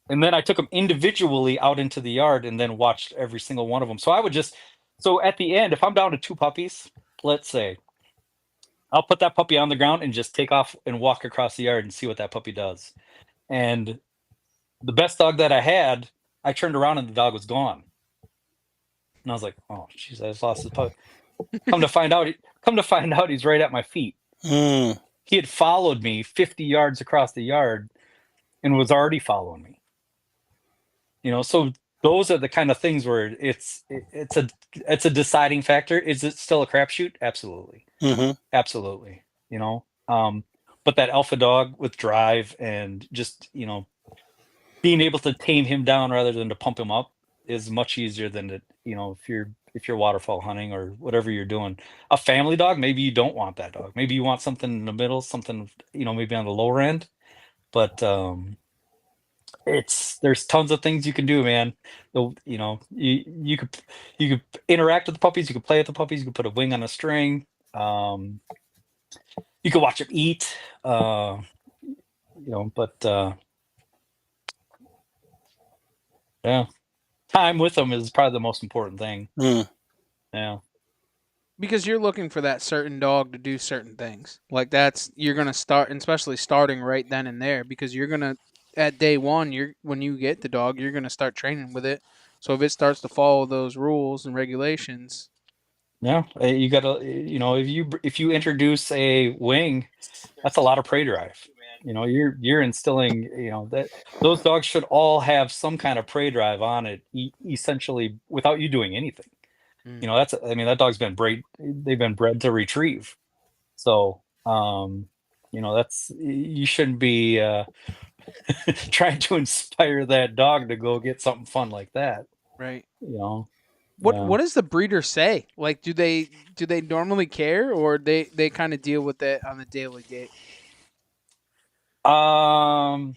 And then I took them individually out into the yard and then watched every single one of them. So so at the end, if I'm down to 2 puppies, let's say, I'll put that puppy on the ground and just take off and walk across the yard and see what that puppy does. And the best dog that I had, I turned around and the dog was gone. And I was like, oh, jeez, I just lost his puppy. Come to find out, he's right at my feet. Mm. He had followed me 50 yards across the yard and was already following me. So those are the kind of things where it's a deciding factor. Is it still a crapshoot? Absolutely. Mm-hmm. Absolutely. But that alpha dog with drive and just, being able to tame him down rather than to pump him up is much easier than to, if you're waterfowl hunting or whatever you're doing. A family dog, maybe you don't want that dog. Maybe you want something in the middle, something, maybe on the lower end. But there's tons of things you can do, man. You could interact with the puppies, you could play with the puppies, you could put a wing on a string. You could watch them eat. But yeah, time with them is probably the most important thing. Mm. Yeah. Because you're looking for that certain dog to do certain things. Like you're gonna start, and especially starting right then and there, because you're gonna at day one, when you get the dog, you're gonna start training with it. So if it starts to follow those rules and regulations, Yeah, you gotta, if you introduce a wing, that's a lot of prey drive. You're instilling, that those dogs should all have some kind of prey drive on it, essentially, without you doing anything. That dog's been they've been bred to retrieve. So, you shouldn't be trying to inspire that dog to go get something fun like that. right? Yeah. What does the breeder say? Like, do they normally care, or they kind of deal with that on the daily gate? I'm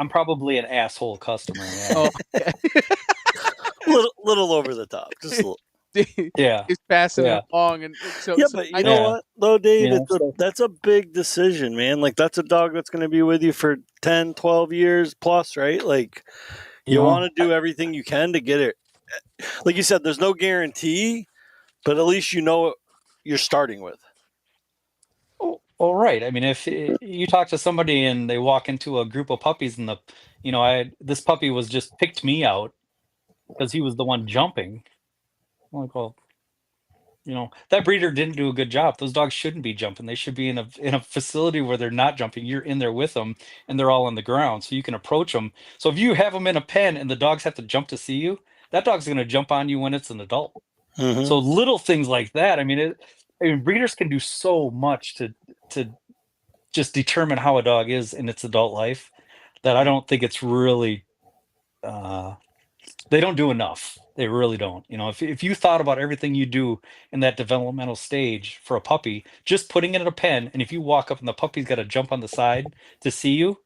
probably an asshole customer. Yeah. Oh, okay. little over the top, just a little. Yeah. He's passing Yeah. it along, and so But you know Yeah. what, though, Dave, Yeah, so- that's a big decision, man. Like, that's a dog that's going to be with you for 10, 12 years plus, right? Like, you want to do everything you can to get it. Like you said, there's no guarantee, but at least you know what you're starting with. Well, right. I mean, if you talk to somebody and they walk into a group of puppies and this puppy was just picked me out because he was the one jumping. I'm like, well, that breeder didn't do a good job. Those dogs shouldn't be jumping. They should be in a facility where they're not jumping. You're in there with them and they're all on the ground, so you can approach them. So if you have them in a pen and the dogs have to jump to see you, that dog's going to jump on you when it's an adult. Mm-hmm. So little things like that. I mean, breeders can do so much to just determine how a dog is in its adult life that I don't think it's really. They don't do enough. They really don't. If you thought about everything you do in that developmental stage for a puppy, just putting it in a pen, and if you walk up and the puppy's got to jump on the side to see you,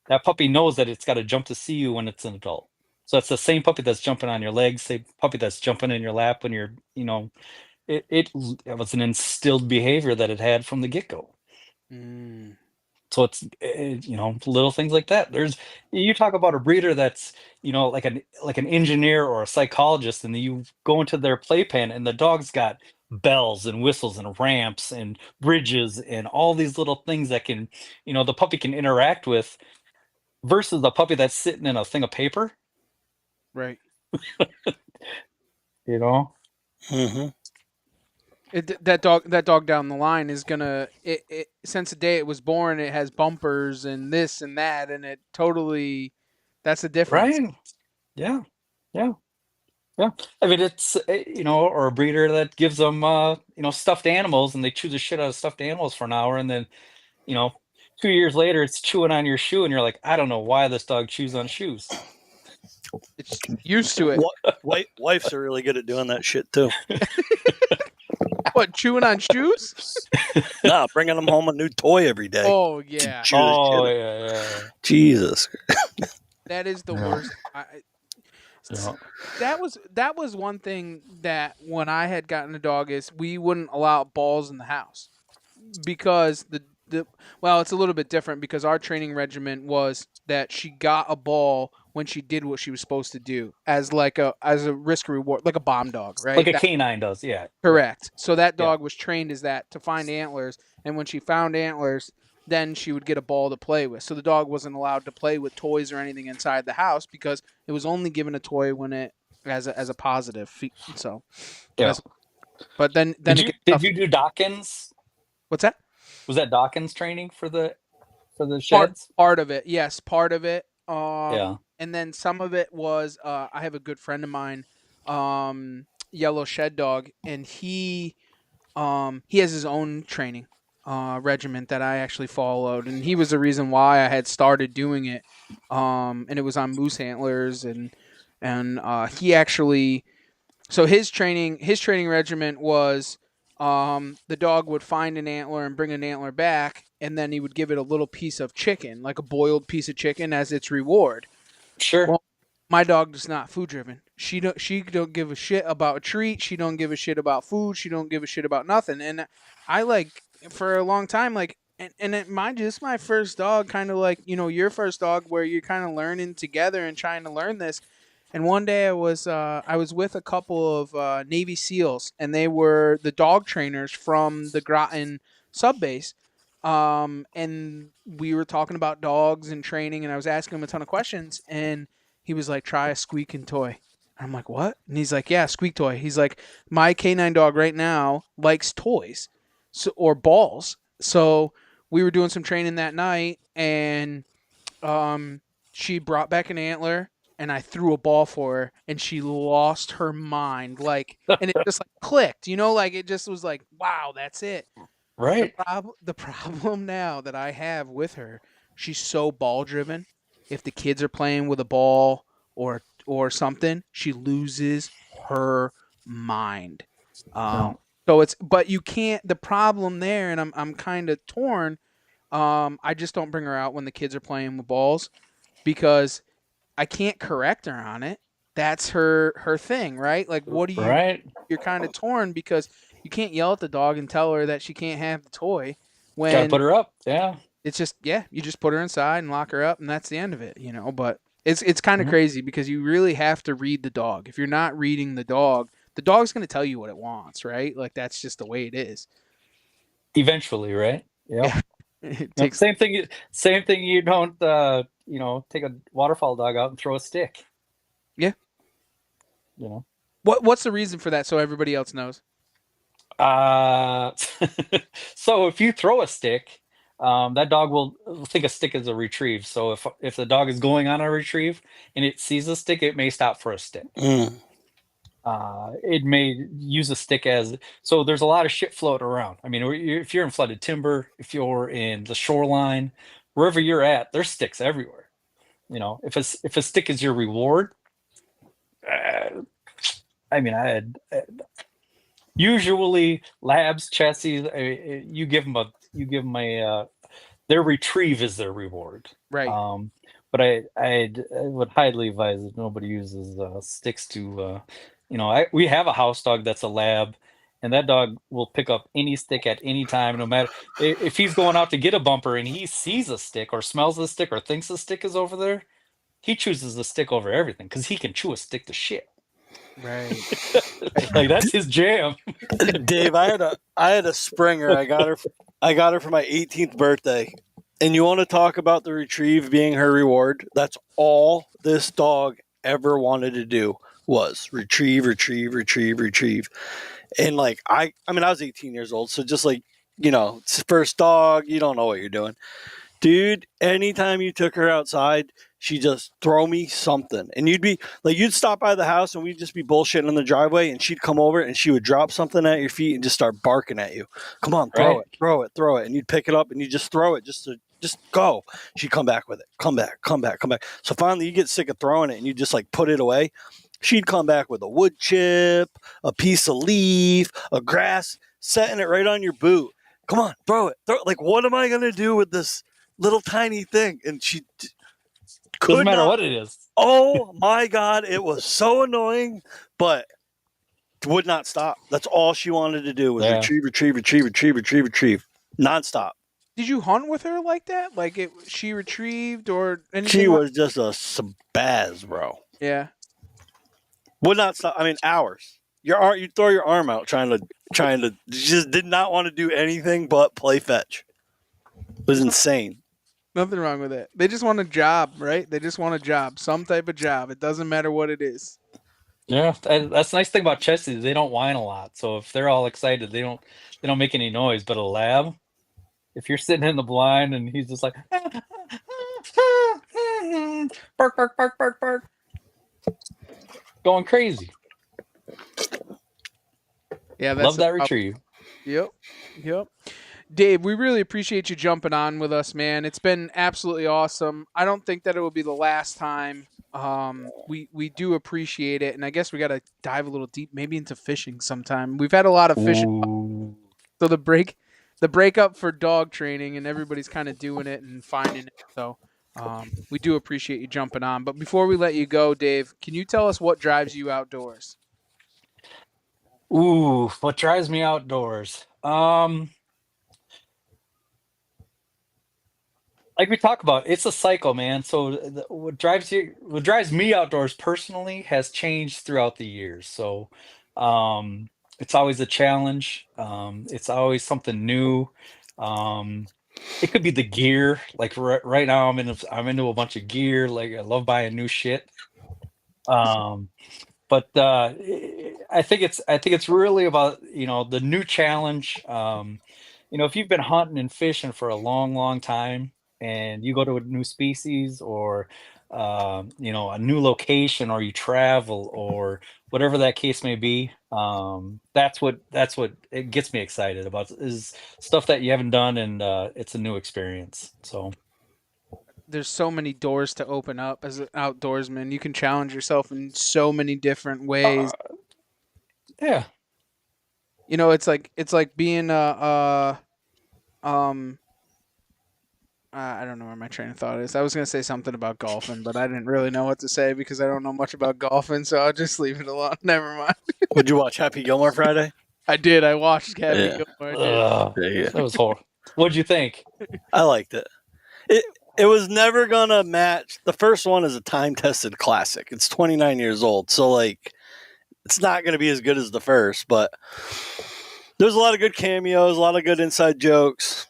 that puppy knows that it's got to jump to see you when it's an adult. So it's the same puppy that's jumping on your legs, same puppy that's jumping in your lap when you're, it was an instilled behavior that it had from the get-go. So it's little things like that. You talk about a breeder that's like an engineer or a psychologist, and you go into their playpen and the dog's got bells and whistles and ramps and bridges and all these little things that can the puppy can interact with, versus the puppy that's sitting in a thing of paper. Right. Mm-hmm. That dog down the line is gonna since the day it was born, it has bumpers and this and that, and it totally, that's the difference. Right. Yeah. I mean, it's or a breeder that gives them stuffed animals, and they chew the shit out of stuffed animals for an hour, and then 2 years later, it's chewing on your shoe, and you're like, I don't know why this dog chews on shoes. It's used to it. Wives are really good at doing that shit too. What, chewing on shoes? Nah, bringing them home a new toy every day. Oh yeah, Chew the Oh shit. yeah. Jesus. that is the Yeah. worst. Yeah. That was one thing that when I had gotten a dog is we wouldn't allow balls in the house because well, it's a little bit different because our training regimen was that she got a ball when she did what she was supposed to do as a risk reward, like a bomb dog, right? Like a canine does, yeah. Correct. So that Yeah. dog was trained as that to find antlers, and when she found antlers, then she would get a ball to play with. So the dog wasn't allowed to play with toys or anything inside the house because it was only given a toy when it as a positive. So, Yeah. but then Did you do Dawkins? What's that? Was that Dawkins training for the sheds? Part of it, yes, part of it. Yeah. And then some of it was I have a good friend of mine, Yellow Shed Dog, and he has his own training regiment that I actually followed, and he was the reason why I had started doing it. And it was on moose antlers, and he actually, so his training regiment was the dog would find an antler and bring an antler back, and then he would give it a little piece of chicken, like a boiled piece of chicken, as its reward. Sure. Well, my dog is not food driven. She don't give a shit about a treat. She don't give a shit about food. She don't give a shit about nothing. And I for a long time, mind you, this is my first dog, kind of like, your first dog, where you're kind of learning together and trying to learn this. And one day I was with a couple of Navy SEALs, and they were the dog trainers from the Groton sub base. And we were talking about dogs and training, and I was asking him a ton of questions, and he was like, try a squeaking toy. I'm like, what? And he's like, yeah, squeak toy. He's like, my canine dog right now likes toys, or balls. So we were doing some training that night, and she brought back an antler, and I threw a ball for her, and she lost her mind. And it just clicked, it just was like, wow, that's it. Right. The problem now that I have with her, she's so ball driven. If the kids are playing with a ball or something, she loses her mind. But you can't. The problem there, and I'm kind of torn. I just don't bring her out when the kids are playing with balls because I can't correct her on it. That's her thing, right? Like, what do you? Right. You're kind of torn because you can't yell at the dog and tell her that she can't have the toy when Gotta put her up. Yeah. it's just, you just put her inside and lock her up, and that's the end of it, But it's kind of crazy because you really have to read the dog. If you're not reading the dog's going to tell you what it wants, right? Like, that's just the way it is. Eventually, right? Yep. It takes Same thing. You don't, take a waterfowl dog out and throw a stick. Yeah. What's the reason for that? So everybody else knows. So if you throw a stick, that dog will think a stick is a retrieve. So if the dog is going on a retrieve and it sees a stick, it may stop for a stick. It may use a stick so there's a lot of shit floating around. I mean, if you're in flooded timber, if you're in the shoreline, wherever you're at, there's sticks everywhere. If a stick is your reward, usually labs, chassis, you give them their retrieve is their reward. Right. But I would highly advise that nobody uses sticks to, we have a house dog that's a lab, and that dog will pick up any stick at any time, no matter if he's going out to get a bumper and he sees a stick or smells the stick or thinks the stick is over there, he chooses the stick over everything because he can chew a stick to shit. Right. Like, that's his jam. Dave, I had a Springer. I got her for my 18th birthday. And you want to talk about the retrieve being her reward? That's all this dog ever wanted to do was retrieve. And I was 18 years old, so just it's the first dog, you don't know what you're doing. Dude, anytime you took her outside, she'd just throw me something. And you'd stop by the house and we'd just be bullshitting in the driveway, and she'd come over and she would drop something at your feet and just start barking at you. Come on, throw it. And you'd pick it up and you just throw it just to just go. She'd come back with it. Come back. So finally you get sick of throwing it and you just like put it away. She'd come back with a wood chip, a piece of leaf, a grass, setting it right on your boot. Come on, throw it. Like, what am I going to do with this little tiny thing? And she could Doesn't matter not. what it is. Oh my God. It was so annoying, but would not stop. That's all she wanted to do was retrieve. Nonstop. Did you hunt with her like that? Like she retrieved or anything? She was just a spaz, bro. Yeah. Would not stop. I mean, hours. You throw your arm out trying to just did not want to do anything but play fetch. It was insane. Nothing wrong with it. They just want a job, right? They just want a job, some type of job. It doesn't matter what it is. Yeah, that's the nice thing about chess is they don't whine a lot. So if they're all excited, they don't make any noise. But a lab, if you're sitting in the blind and he's just like bark, bark, bark, bark, bark, going crazy. Yeah, love that retrieve. Yep. Dave, we really appreciate you jumping on with us, man. It's been absolutely awesome. I don't think that it will be the last time. We do appreciate it, and I guess we got to dive a little deep, maybe into fishing sometime. We've had a lot of fishing. Ooh. So the breakup for dog training, and everybody's kind of doing it and finding it. So we do appreciate you jumping on. But before we let you go, Dave, can you tell us what drives you outdoors? Ooh, what drives me outdoors? Like we talk about, it's a cycle, man. So what drives me outdoors personally has changed throughout the years. So it's always a challenge. It's always something new. It could be the gear. Like right now, I'm into a bunch of gear. Like I love buying new shit. But I think it's really about the new challenge. If you've been hunting and fishing for a long, long time, and you go to a new species or a new location, or you travel, or whatever that case may be, that's what it gets me excited about, is stuff that you haven't done, and it's a new experience. So there's so many doors to open up as an outdoorsman. You can challenge yourself in so many different ways. Yeah. It's like being I don't know where my train of thought is. I was going to say something about golfing, but I didn't really know what to say because I don't know much about golfing, so I'll just leave it alone. Never mind. Would you watch Happy Gilmore Friday? I did. I watched Happy Gilmore. That was horrible. What'd you think? I liked it. It was never going to match. The first one is a time-tested classic. It's 29 years old, so like it's not going to be as good as the first, but there's a lot of good cameos, a lot of good inside jokes.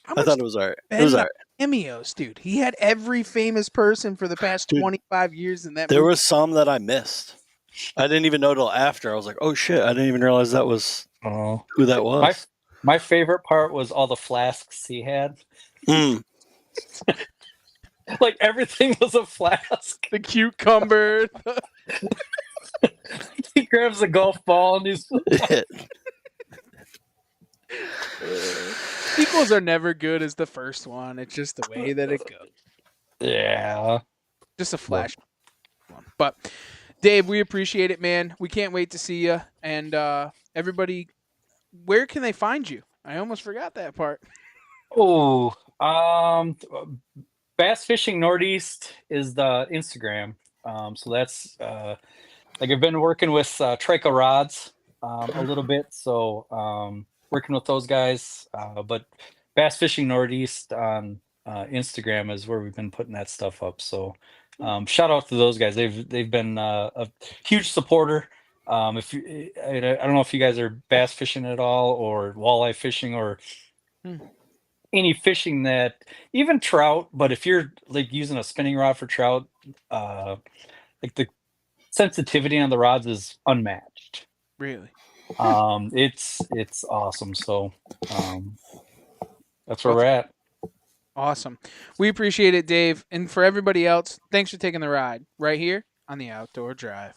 I thought it was all right. It was all right. Cameos, dude. He had every famous person for the past 25 years in that movie. There was some that I missed. I didn't even know till after. I was like, oh shit, I didn't even realize that was who that was. My favorite part was all the flasks he had. Like everything was a flask. The cucumber. He grabs a golf ball and he's sequels are never good as the first one. It's just the way that it goes. Yeah. Just a flash one. But Dave, we appreciate it, man. We can't wait to see you. And everybody, where can they find you? I almost forgot that part. Oh, Bass Fishing Northeast is the Instagram. So that's like I've been working with Trico Rods a little bit. So working with those guys. But Bass Fishing Northeast on Instagram is where we've been putting that stuff up. So shout out to those guys. They've been a huge supporter. If you, I don't know if you guys are bass fishing at all, or walleye fishing, or any fishing that, even trout. But if you're like using a spinning rod for trout, like the sensitivity on the rods is unmatched. Really? It's awesome. So that's where we're at. Awesome. We appreciate it, Dave. And for everybody else, thanks for taking the ride right here on the Outdoor Drive.